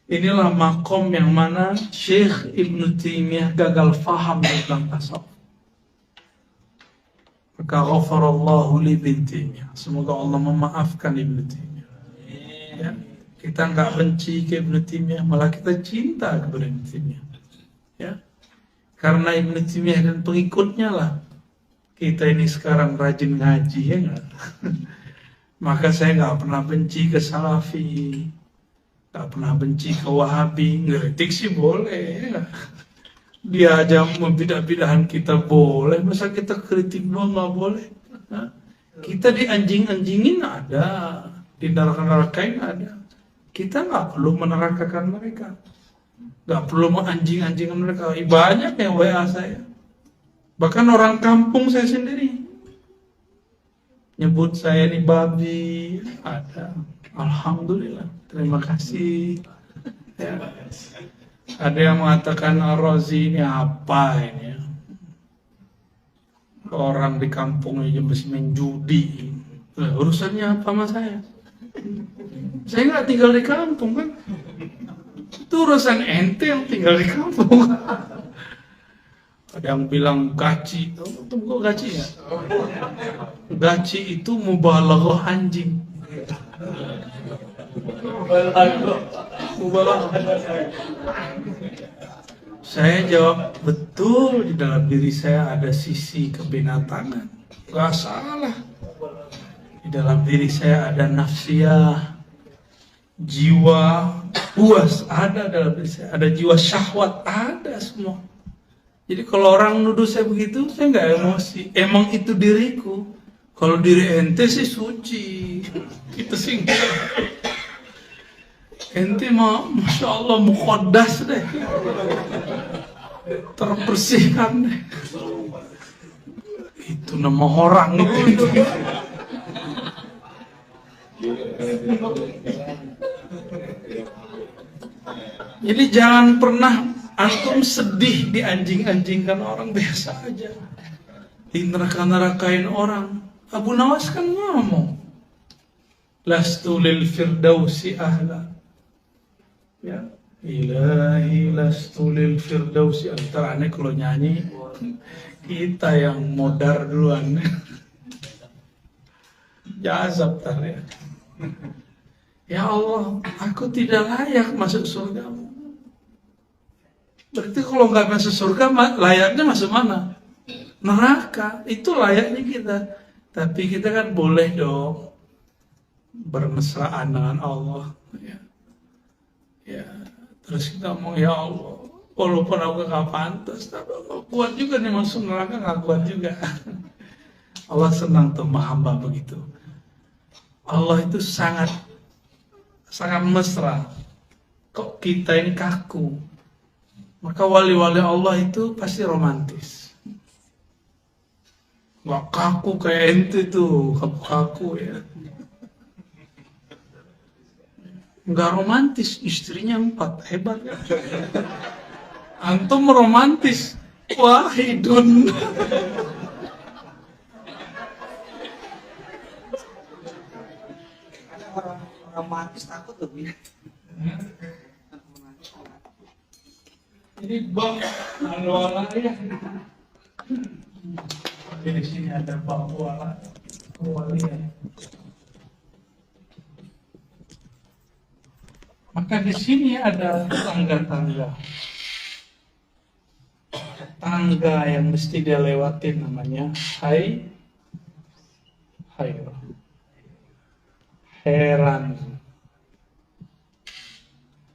Inilah makom yang mana Syekh Ibn Taimiyah gagal faham tentang tasawuf. Maka ghafarallahu li Ibn Taimiyah. Semoga Allah memaafkan Ibn Taimiyah. Ya, kita nggak benci ke Ibn Taimiyah, malah kita cinta kepada Ibn Taimiyah. Ya, karena Ibn Taimiyah dan pengikutnya lah kita ini sekarang rajin ngaji, ya nggak? Maka saya nggak pernah benci ke Salafi, nggak pernah benci ke Wahabi. Ngeritik sih boleh, ya. Dia aja membidah-bidahan kita boleh, masa kita kritik doang nggak boleh? Nah, kita di anjing-anjingin ada, di neraka-nerakain ada. Kita nggak perlu menerakakan mereka, nggak perlu menganjing-anjingkan mereka. Banyak yang WA saya, bahkan orang kampung saya sendiri nyebut saya ini babi, ada. Alhamdulillah, terima kasih. Ya. Ada yang mengatakan Ar-Razi ini apa ini? Orang di kampung aja mesti main judi. Urusannya apa sama saya? Saya nggak tinggal di kampung kan? Itu urusan ente yang tinggal di kampung. Ada yang bilang gaci, tunggu gaci ya? Gaci itu mubalaghah anjing. Saya jawab, betul, di dalam diri saya ada sisi kebinatangan, gak salah. Di dalam diri saya ada nafsiyah, jiwa puas ada dalam diri saya, ada jiwa syahwat, ada semua. Jadi kalau orang nuduh saya begitu, saya nggak emosi. Emang itu diriku. Kalau diri ente sih suci, kita sih enggak. Ente mah, masya Allah, muqaddas deh, terbersihkan deh. Itu nama orang itu. Jadi jangan pernah antum sedih dianjing-anjingkan orang, biasa aja. Di neraka-nerakain orang. Abu Nawas kan ngomong, lastu lil firdausi ahla. Ya, ilahi lastu lil firdausi. Antara aneh kalau nyanyi, kita yang modar duluan. Jazab tadi. Ya Allah, aku tidak layak masuk surga. Berarti kalau nggak masuk surga, layaknya masuk mana? Neraka. Itu layaknya kita. Tapi kita kan boleh dong bermesraan dengan Allah. Ya. Terus kita ngomong, ya Allah, walaupun aku nggak pantas, tapi aku kuat juga nih masuk neraka, nggak kuat juga. Allah senang tuh hamba begitu. Allah itu sangat mesra. Kok kita ini kaku? Maka wali-wali Allah itu pasti romantis. Gak kaku kayak ente tuh, kaku ya. Gak romantis, istrinya 4, hebat ya. Antum romantis, wahidun. Menangis takut lebih. Ini bab al-wala ya. Di sini ada bab wala, kewalian. Maka di sini ada tangga-tangga. Tangga yang mesti dia lewatin namanya heran.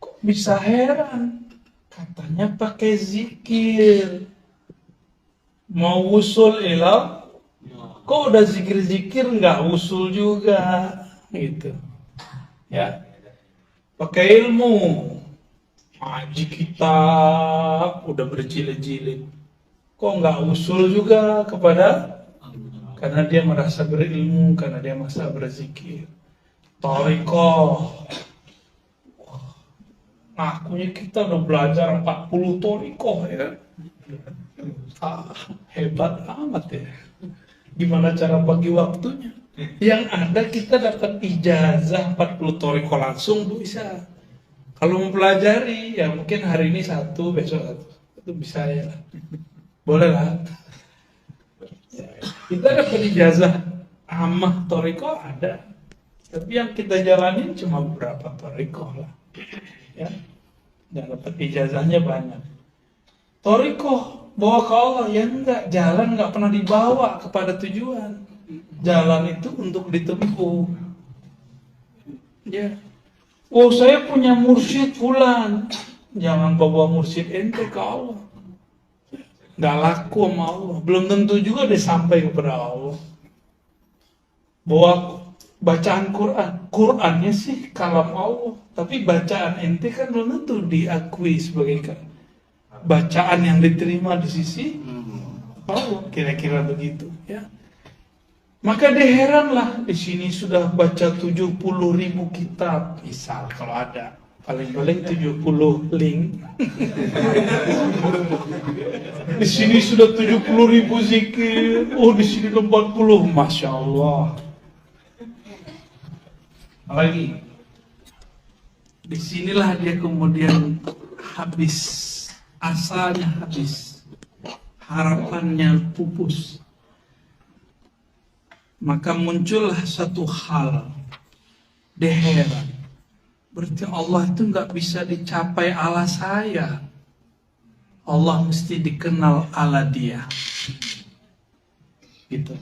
Kok bisa heran? Katanya pakai zikir. Mau usul ilah, kok udah zikir-zikir nggak usul juga, gitu. Ya, pakai ilmu, ngaji kitab, udah berjilid-jilid, kok nggak usul juga kepada, karena dia merasa berilmu, karena dia merasa berzikir. Thariqah, ngakunya kita udah belajar 40 thariqah ya. Hebat amat ya. Gimana cara bagi waktunya? Yang ada kita dapat ijazah 40 thariqah langsung bisa. Kalau mempelajari ya mungkin hari ini satu, besok satu. Itu bisa ya. Boleh lah. Kita dapat ijazah amah thariqah ada. Tapi yang kita jalanin cuma beberapa thariqah lah. Ya. Dan dapat ijazahnya banyak. Thariqah bawa ke Allah, ya enggak, jalan enggak pernah dibawa kepada tujuan. Jalan itu untuk ditempuh. Ya. Oh, saya punya mursyid fulan. Jangan bawa mursyid ente ke Allah. Enggak laku sama Allah. Belum tentu juga dia sampai kepada Allah. Bawa bacaan Quran. Qurannya sih kalam Allah, tapi bacaan ente kan belum tentu diakui sebagai bacaan yang diterima di sisi Allah, kira-kira begitu ya. Maka dia heranlah, di sini sudah baca 70.000 kitab, misal kalau ada, paling-paling 70 link. Di sini sudah 70.000 zikir, oh di sini 40, masya Allah. Lagi, disinilah dia kemudian habis. Asalnya habis, harapannya pupus. Maka muncullah satu hal, dia heran. Berarti Allah itu nggak bisa dicapai ala saya. Allah mesti dikenal ala dia. Gitu.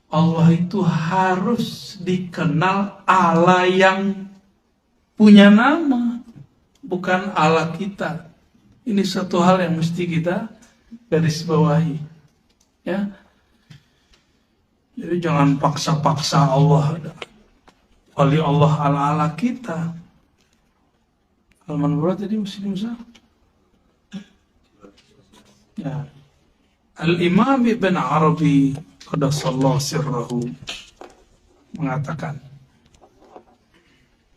Allah itu harus dikenal ala yang punya nama, bukan ala kita. Ini satu hal yang mesti kita garis bawahi, ya. Jadi jangan paksa-paksa Allah, wali Allah ala-ala kita. Halaman berapa tadi Muslim Musa? Ya. Al-Imam Ibn Arabi qaddasallahu sirrahu mengatakan,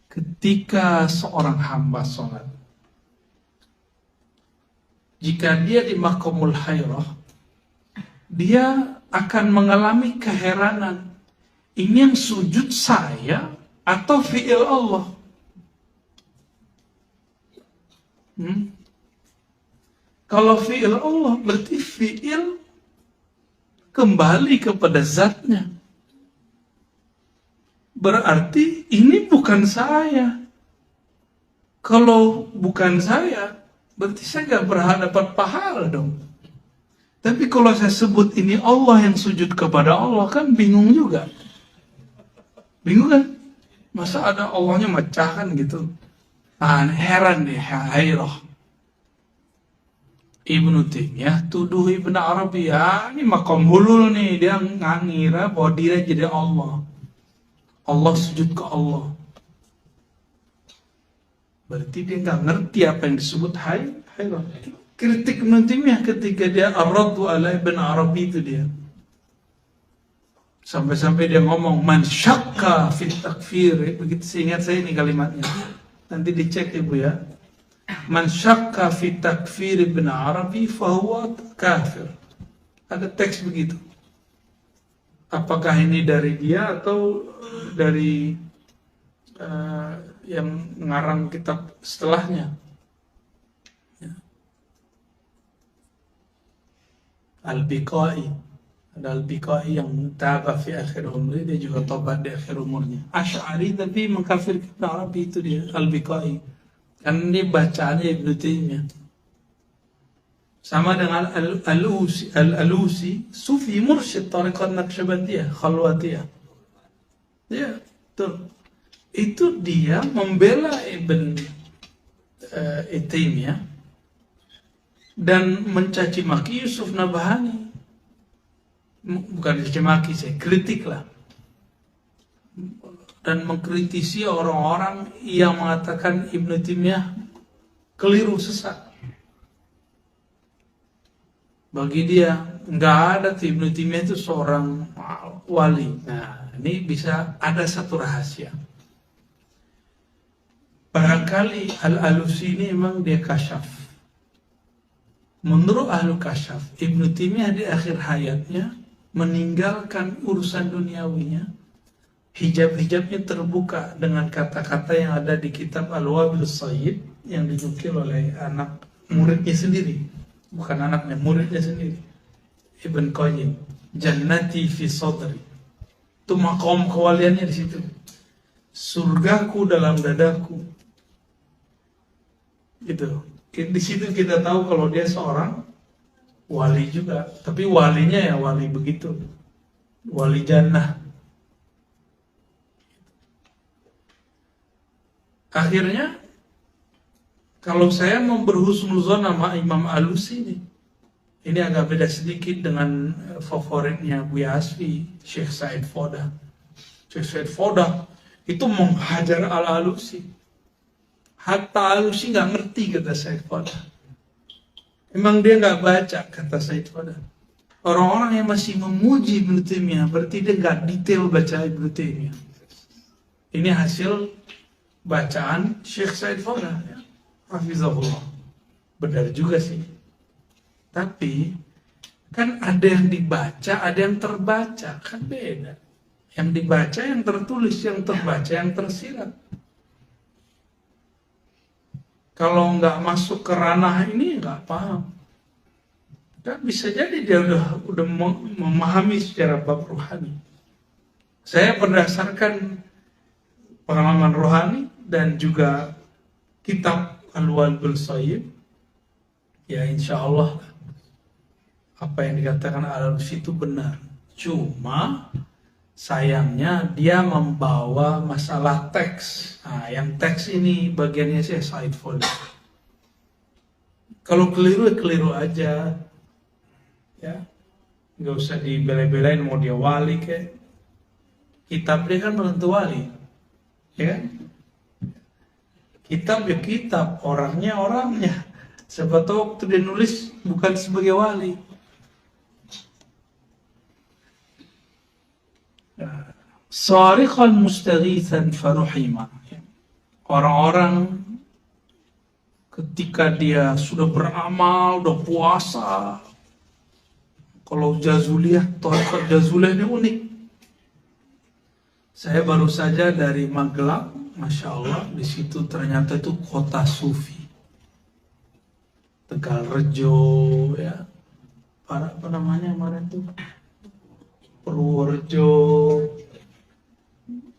ketika seorang hamba sholat, jika dia di maqamul hairah, dia akan mengalami keheranan. Ini yang sujud saya atau fi'il Allah? Kalau fi'il Allah, berarti fi'il kembali kepada zatnya. Berarti ini bukan saya. Kalau bukan saya, berarti saya gak berhak dapat pahala dong. Tapi kalau saya sebut ini Allah yang sujud kepada Allah, kan bingung juga. Bingung kan? Masa ada Allahnya macah kan gitu. Nah, heran deh, hairah. Ibnu Taimiyah tuduh Ibnu Arabi, ya ini makom hulul nih, dia ngira bahwa dia jadi Allah. Allah sujud ke Allah. Berarti dia nggak ngerti apa yang disebut hairah. Kritik Ibnu Taimiyah ketika dia ar-raddu ala Ibnu Arabi itu dia. Sampai-sampai dia ngomong man syakka fit takfir. Begitu seingat saya ini kalimatnya. Nanti dicek Ibu ya. Man syakka fit takfir Ibnu Arabi fahuwa kafir. Ada teks begitu. Apakah ini dari dia atau dari yang ngarang kitab setelahnya. Ya. Al-Biqai, ada Al-Biqai yang taba fi akhir umri, dia juga tobat di akhir umurnya. Asy'ari tapi mengkafirkan Arabi, itu dia Al-Biqai. Karena dia bacaannya Ibnu Taimiyah. Sama dengan Al-Alusi, Sufi mursyid Tariqat Naqsyabandiyah, Khalwatiyah. Ya, betul. Itu dia membela Ibn Taimiyah dan mencaci maki Yusuf Nabhani. Bukan caci maki, saya kritik lah. Dan mengkritisi orang-orang yang mengatakan Ibn Taimiyah keliru, sesat. Bagi dia nggak ada tuh Ibn Taimiyah itu seorang wali. Nah, ini bisa ada satu rahasia. Barangkali Al-Alusi ini memang dia kasyaf. Menurut ahlu kasyaf, Ibn Taimiyah di akhir hayatnya meninggalkan urusan duniawinya. Hijab-hijabnya terbuka dengan kata-kata yang ada di kitab Al-Wabil Sayyid yang dinukil oleh anak muridnya sendiri. Bukan anaknya, muridnya sendiri. Ibn Qayyim, Jannati fi sadri. Itu makom kewaliannya di situ. Surgaku dalam dadaku. Gitu. Di situ kita tahu kalau dia seorang wali juga, tapi walinya ya wali begitu, wali jannah. Akhirnya kalau saya mau berhusnuzon sama Imam Alusi ini agak beda sedikit dengan favoritnya Buya Asfi, Syekh Said Foda. Syekh Said Foda itu menghajar Al-Alusi. Hatta Alusi nggak ngerti kata Said Foda. Emang dia nggak baca kata Said Foda. Orang-orang yang masih memuji Ibnu Taimiyah berarti dia nggak detail baca Ibnu Taimiyah. Ini hasil bacaan Syekh Said Foda. Ya. Hafizahullah. Benar juga sih. Tapi kan ada yang dibaca, ada yang terbaca, kan beda. Yang dibaca yang tertulis, yang terbaca yang tersirat. Kalau nggak masuk ke ranah ini nggak paham. Dan bisa jadi dia udah memahami secara bab rohani. Saya berdasarkan pengalaman rohani dan juga kitab Al-Wabil Sayyid, ya insya Allah apa yang dikatakan Al-Alusi itu benar. Cuma sayangnya dia membawa masalah teks. Nah, yang teks ini bagiannya saya Said Foda. Kalau keliru ya keliru aja, ya nggak usah dibela-belain mau dia wali kayak. Kitab dia kan belum tentu wali, ya kan? Kitab ya kitab, orangnya orangnya. Siapa tahu waktu dia nulis bukan sebagai wali. Sariqan mustaghithan faruhima. Orang-orang ketika dia sudah beramal, sudah puasa. Kalau Jazuliyah, Thariqat Jazuliyah ini unik. Saya baru saja dari Magelang, Masya Allah, di situ ternyata itu kota sufi. Tegalrejo, ya. Apa namanya kemarin tuh? Purworejo.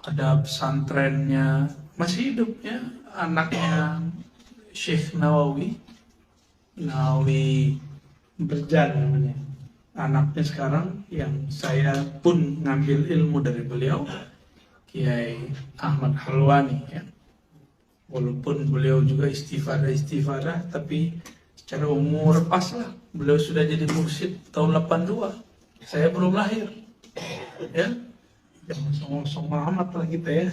Ada pesantrennya, masih hidup ya, anaknya Syekh Nawawi Berjan namanya. Anaknya sekarang yang saya pun ngambil ilmu dari beliau, Kiai Ahmad Halwani ya. Walaupun beliau juga istifadah, tapi secara umur pas lah. Beliau sudah jadi mursyid tahun 82. Saya belum lahir. Ya. Jangan songong-songong amat lah kita ya.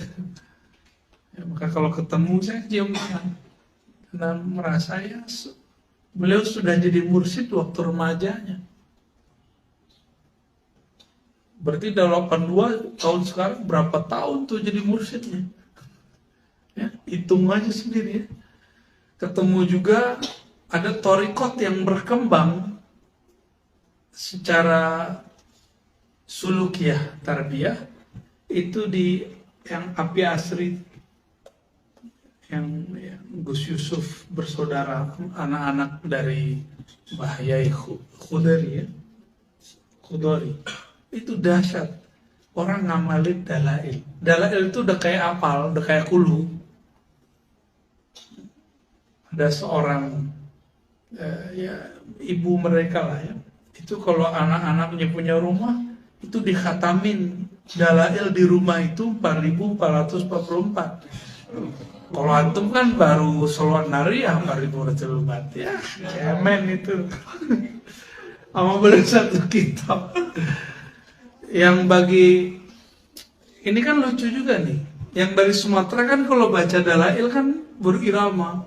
Ya. Maka kalau ketemu saya cium tangan. Karena merasa ya beliau sudah jadi mursyid waktu remajanya. Berarti dalam 82 tahun sekarang berapa tahun tuh jadi mursyidnya? Ya, hitung aja sendiri ya. Ketemu juga ada thariqat yang berkembang secara sulukiyah tarbiyah itu di yang Api Asri yang Gus Yusuf bersaudara anak-anak dari Mbah Yai Khudari ya. Khudari itu dahsyat. Orang ngamalin dalail. Dalail itu udah kayak apal, udah kayak kulu. Ada seorang ya ibu mereka lah ya. Itu kalau anak-anaknya punya rumah itu dikhatamin dalail di rumah itu 4.444. Kalau antum kan baru selon nari ya 4.444 ya, cemen itu. Sama beli satu kitab. Yang bagi ini kan lucu juga nih. Yang dari Sumatera kan kalau baca dalail kan berirama.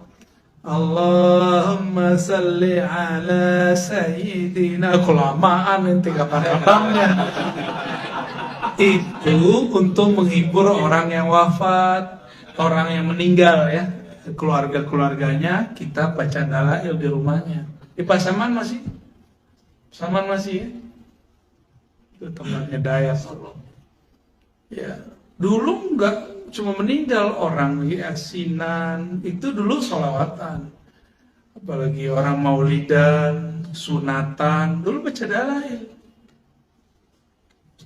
Allahumma salli ala sayyidina. Kelamaan nanti kapan-kapannya. Itu untuk menghibur orang yang wafat, orang yang meninggal ya, keluarga-keluarganya kita baca dalail di rumahnya. Di Pasaman masih? Pasaman masih ya? Itu tempatnya Dayas. Ya, dulu enggak cuma meninggal orang yasinan, itu dulu sholawatan. Apalagi orang maulidan, sunatan, dulu baca dalail.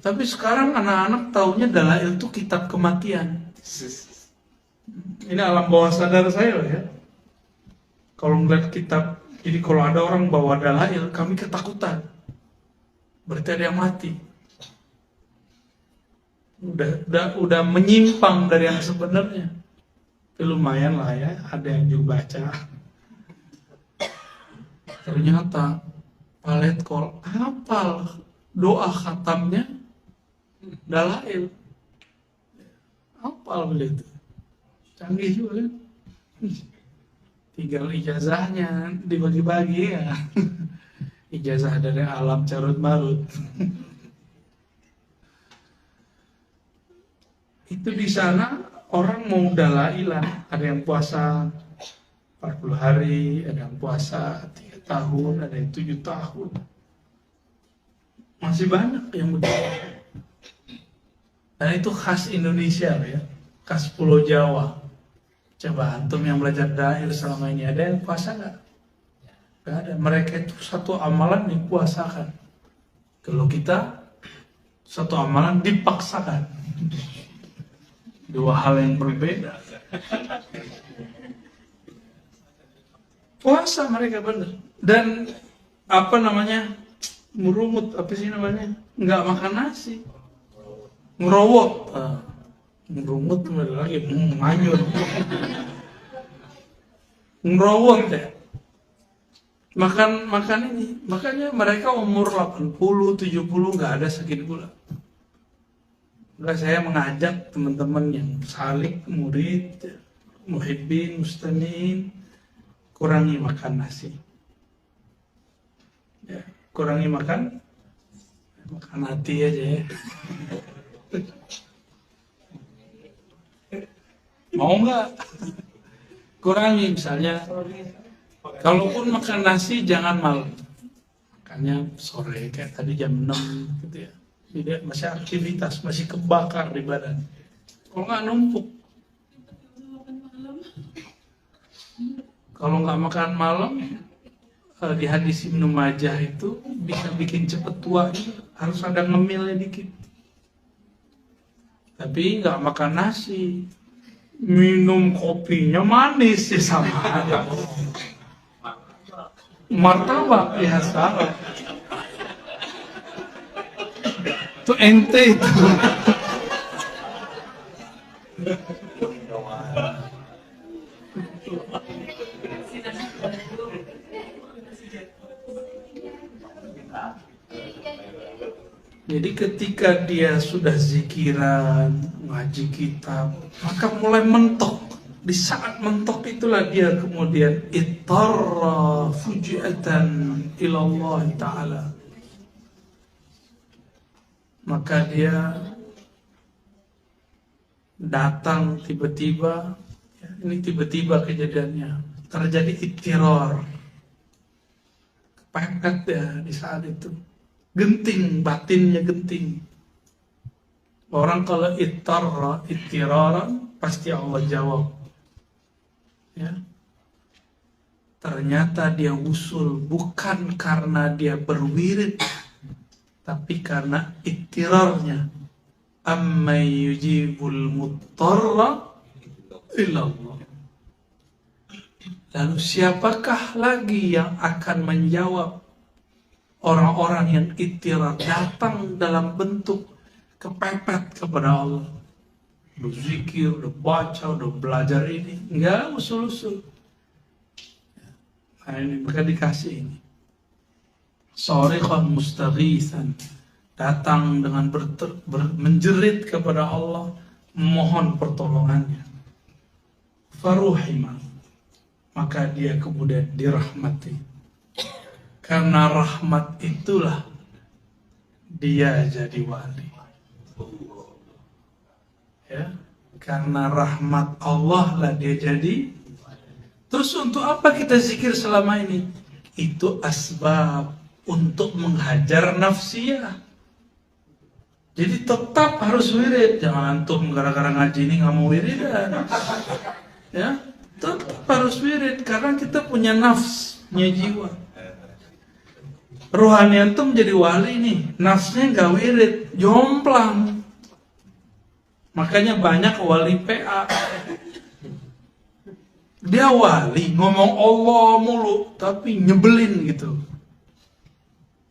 Tapi sekarang anak-anak taunya dalail itu kitab kematian. Ini alam bawah sadar saya loh ya. Kalau ngeliat kitab, jadi kalau ada orang bawa dalail, kami ketakutan. Berarti ada yang mati. Udah menyimpang dari yang sebenarnya. Tapi lumayan lah ya, ada yang juga baca. Ternyata palet kol hafal doa khatamnya dalail. Hafal begitu. Canggih juga kan. Tinggal ijazahnya dibagi-bagi ya. Ijazah dari alam carut marut. Itu di sana orang mau dalailan, ada yang puasa 40 hari, ada yang puasa 3 tahun, ada yang 7 tahun. Masih banyak yang begitu. Dan itu khas Indonesia ya, khas Pulau Jawa. Coba antum yang belajar dalail selama ini, ada yang puasa nggak? Nggak ada. Mereka itu satu amalan dipuasakan. Kalau kita satu amalan dipaksakan. Dua hal yang berbeda. Puasa mereka bener. Dan apa namanya, merumut, apa sih namanya, nggak makan nasi, ngerowok. Merumut lagi, manyur. Ngerowok deh. Makan ini. Makanya mereka umur 80, 70 nggak ada sakit gula. Enggak, saya mengajak teman-teman yang salik, murid, muhibbin, mustamiin, kurangi makan nasi. Ya, kurangi makan hati aja ya. Mau nggak? Kurangi misalnya. Kalaupun makan nasi jangan malam. Makannya sore kayak tadi jam 6 gitu ya. Tidak, masih aktivitas, masih kebakar di badan. Kalau nggak numpuk. Kalau nggak makan malam, di hadis Ibnu Majah itu bisa bikin cepet tua. Harus ada ngemilnya dikit. Tapi nggak makan nasi, minum kopinya manis sih sama aja. Martabak ya salah. Itu ente itu. Jadi ketika dia sudah zikiran, ngaji kitab, maka mulai mentok. Di saat mentok itulah dia kemudian ittarra fujiatan ilallah ta'ala. Maka dia datang tiba-tiba, ya, ini tiba-tiba kejadiannya, terjadi ittirar, kepepet ya di saat itu, genting, batinnya genting. Orang kalau ittiraran pasti Allah jawab. Ya. Ternyata dia usul bukan karena dia berwirid, tapi karena iktirarnya. Amma yujibul muttarra ilallah. Lalu siapakah lagi yang akan menjawab orang-orang yang iktirar datang dalam bentuk kepepet kepada Allah? Udah zikir, udah baca, udah belajar ini, enggak usul-usul. Nah ini mereka dikasih ini. Sariqan mustaghisan, datang dengan menjerit kepada Allah, memohon pertolongannya. Faruhima, maka dia kemudian dirahmati. Karena rahmat itulah dia jadi wali. Ya, karena rahmat Allah lah dia jadi. Terus untuk apa kita zikir selama ini? Itu asbab untuk menghajar nafsiyah. Jadi tetap harus wirid. Jangan antum gara-gara ngaji ini nggak mau wiridan. Ya, tetap harus wirid karena kita punya nafs, punya jiwa. Rohani antum jadi wali nih, nafsnya nggak wirid, jomplang. Makanya banyak wali PA. Dia wali, ngomong Allah mulu, tapi nyebelin gitu.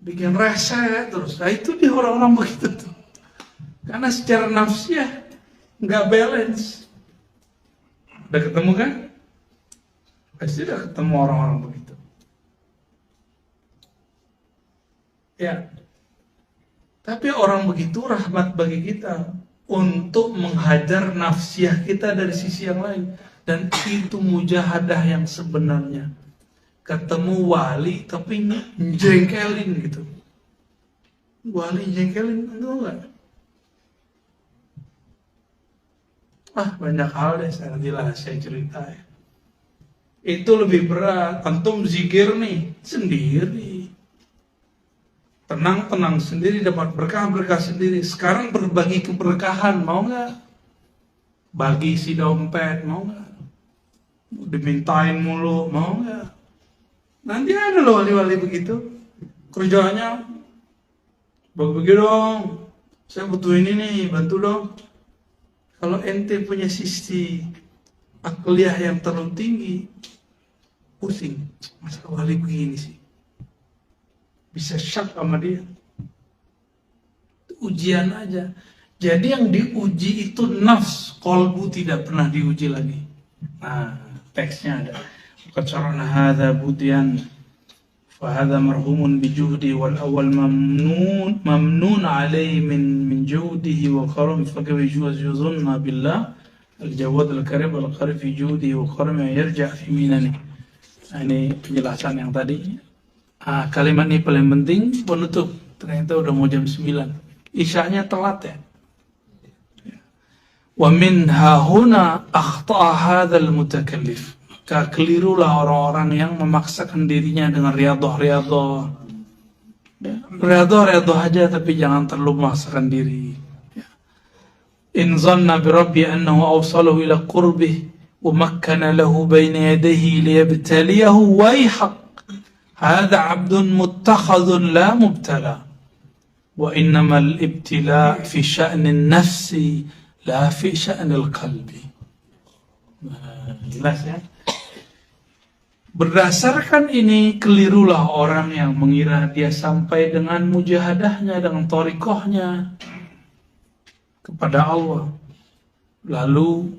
Bikin rese terus. Nah itu di orang-orang begitu tuh. Karena secara nafsiyah nggak balance. Udah ketemu kan? Pasti udah ketemu orang-orang begitu. Ya. Tapi orang begitu rahmat bagi kita untuk menghajar nafsiyah kita dari sisi yang lain. Dan itu mujahadah yang sebenarnya. Ketemu wali tapi jengkelin gitu. Wali jengkelin itu enggak? Banyak hal deh, saya cerita ya. Itu lebih berat. Antum zikir nih sendiri, tenang-tenang sendiri, dapat berkah-berkah sendiri. Sekarang berbagi keberkahan, mau nggak? Bagi si dompet, mau nggak? Dimintain mulu, mau nggak? Nanti ada loh wali-wali begitu. Kerjanya bagi-bagi dong. Saya butuh ini nih, bantu dong. Kalau ente punya sisi akliyah yang terlalu tinggi, pusing. Masa wali begini sih? Bisa syak sama dia. Itu ujian aja. Jadi yang diuji itu nafs, qalbu tidak pernah diuji lagi. Nah, teksnya ada. Qacarana hadza budian fa hadza marhumun bi juhdi wal awwal mamnun alayhi min juhdihi wa karam fa kayfa yuzunna billah al jawad al karim al qarif fi juhdihi wa karam yarja fi minani. Ini penjelasan yang tadi. Kalimat ini paling penting penutup. Ternyata udah mau jam 9. Isyanya telat ya. Wa min hahuna akhta'a hadzal mutakallif. Maka kelirulah orang-orang yang memaksakan dirinya dengan riyadhah. Riyadhah aja tapi jangan terlalu memaksakan diri. In zanna bi rabbi annahu awsalahu ila qurbih wa makkana lahu bayna yadayhi liyabtaliyahu wayhaq. Hadha 'abdun muttakhadhun la mubtala. Wa innamal ibtila fi sya'nin nafsi la fi sya'nil qalbi. Jelas ya. Berdasarkan ini kelirulah orang yang mengira dia sampai dengan mujahadahnya, dengan thariqahnya kepada Allah. Lalu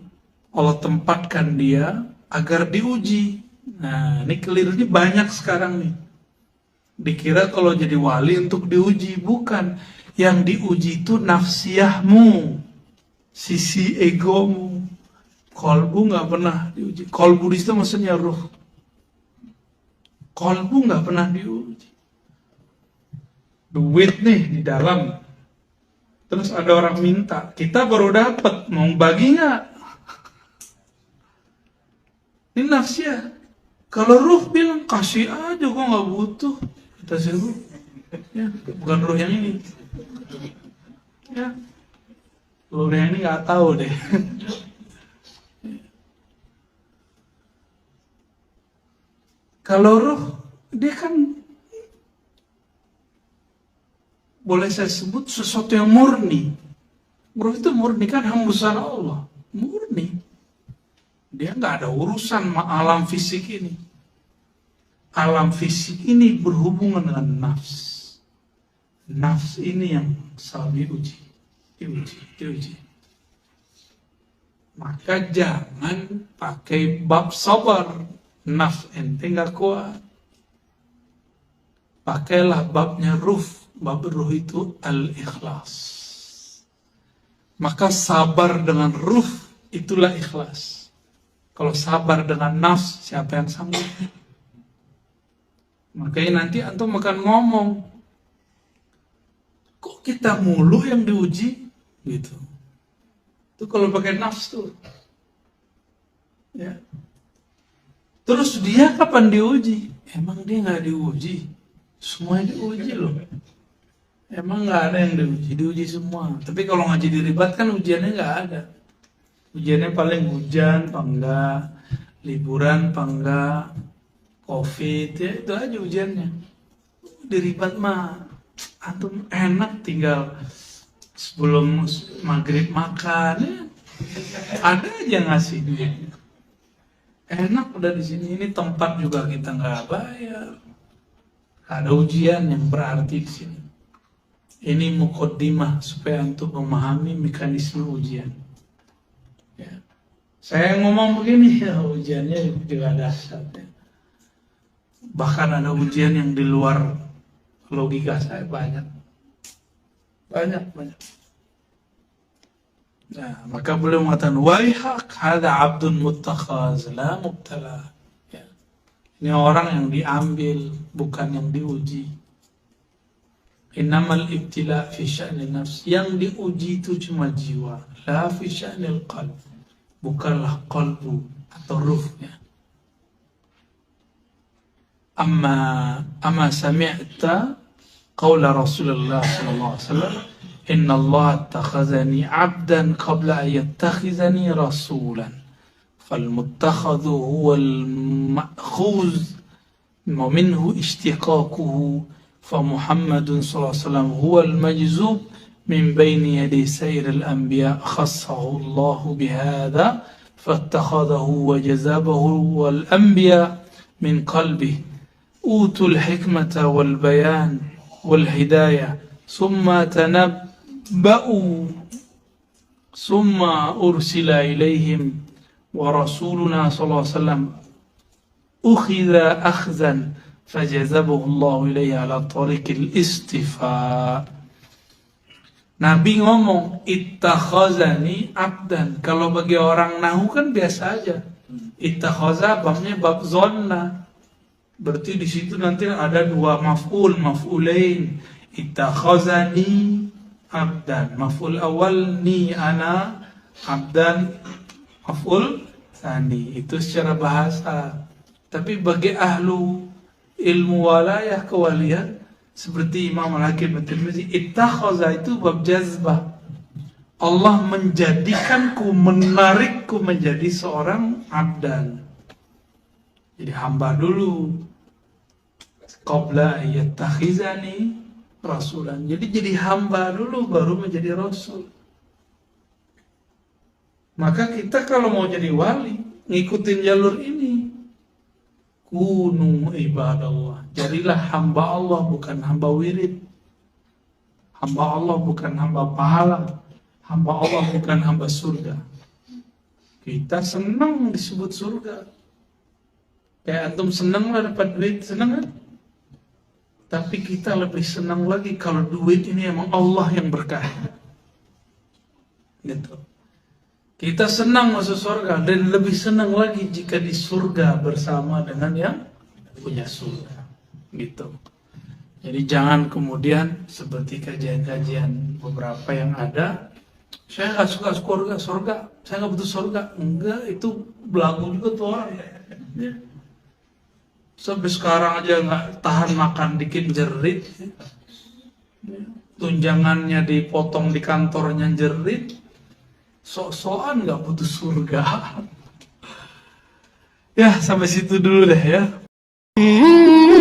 Allah tempatkan dia agar diuji. Nah, ini kelirunya banyak sekarang nih. Dikira kalau jadi wali untuk diuji, bukan. Yang diuji itu nafsiyahmu, sisi egomu. Kolbu nggak pernah diuji. Kolbu di situ maksudnya ruh. Kolbu nggak pernah diuji. Duit nih di dalam. Terus ada orang minta, kita baru dapat, mau bagi nggak? Ini nafsiyah. Kalau ruh bilang kasih aja, gua nggak butuh. Kita suruh, ya, bukan ruh yang ini. Ya, ruh yang ini nggak tahu deh. Kalau ruh, dia kan boleh saya sebut sesuatu yang murni. Ruh itu murni kan hembusan Allah, murni. Dia nggak ada urusan sama alam fisik ini. Alam fisik ini berhubungan dengan nafs. Nafs ini yang selalu diuji. Maka jangan pakai bab sabar. Nafs ente nggak kuat. Pakailah babnya ruh. Bab ruh itu al-ikhlas. Maka sabar dengan ruh itulah ikhlas. Kalau sabar dengan nafs, siapa yang sanggup? Makanya nanti antum akan ngomong, kok kita mulu yang diuji? Gitu. Itu kalau pakai nafs tuh. Ya. Terus dia kapan diuji? Emang dia nggak diuji? Semuanya diuji loh. Emang nggak ada yang diuji semua. Tapi kalau ngaji diribat kan ujiannya nggak ada. Ujiannya paling hujan, apa enggak, liburan, apa enggak, COVID, ya itu aja ujiannya. Diribat mah, antum enak tinggal sebelum maghrib makan, ya. Ada aja ngasih duit. Enak udah di sini, ini tempat juga kita nggak bayar. Ada ujian yang berarti di sini. Ini muqaddimah supaya untuk memahami mekanisme ujian. Ya. Saya ngomong begini, ya, ujiannya juga dahsyat. Ya. Bahkan ada ujian yang di luar logika saya banyak. Nah, maka beliau mengatakan, waihak hada abdun muttakhaz la mubtala. Ya. Ini orang yang diambil, bukan yang diuji. Innamal ibtila fi sya'nil nafs. Yang diuji itu cuma jiwa, la fi sya'nil qalb. Bukanlah qalbu atau ruhnya. Amma sami'ta qawla Rasulullah sallallahu alaihi wasallam, inna Allah attakhazani 'abdan qabla an yattakhizani rasulan. فالمتخذ هو المأخوذ ومنه اشتقاقه فمحمد صلى الله عليه وسلم هو المجذوب من بين يدي سير الأنبياء خصه الله بهذا فاتخذه وجذبه والأنبياء من قلبه أوتوا الحكمة والبيان والهداية ثم تنبأوا ثم أرسل إليهم ورسولنا صلى الله عليه وسلم أخذ أخذا فجذبه الله إليه على طريق الاستفاء. Nabi ngomong ittakhazani abdan. Kalau bagi orang nahu kan biasa aja. Ittakhaza babnya bab zonna. Berarti di situ nanti ada dua maf'ul, maf'ulain. Ittakhazani abdan. Maf'ul awal ni ana, abdan maf'ul tsani. Itu secara bahasa. Tapi bagi ahlu ilmu walayah kewalian seperti Imam Al-Hakim At-Tirmidzi, ittakhaza itu bab jazbah. Allah menjadikanku, menarikku menjadi seorang abdan. Jadi hamba dulu. Qabla yattakhizani rasulan. Jadi hamba dulu baru menjadi rasul. Maka kita kalau mau jadi wali, ngikutin jalur ini. Kunu ibadallah. Jadilah hamba Allah, bukan hamba wirid. Hamba Allah bukan hamba pahala. Hamba Allah bukan hamba surga. Kita senang disebut surga. Kayak antum senang lah dapat duit, senang kan? Tapi kita lebih senang lagi kalau duit ini emang Allah yang berkah. Gitu. Kita senang masuk surga dan lebih senang lagi jika di surga bersama dengan yang punya surga. Gitu. Jadi jangan kemudian seperti kajian-kajian beberapa yang ada, saya nggak suka surga, saya nggak butuh surga. Enggak, itu belagu juga tuh orang. Ya. Sampai sekarang aja nggak tahan makan dikit jerit. Ya. Tunjangannya dipotong di kantornya jerit. Sok-sokan nggak butuh surga. Ya, sampai situ dulu deh ya. Mm-hmm.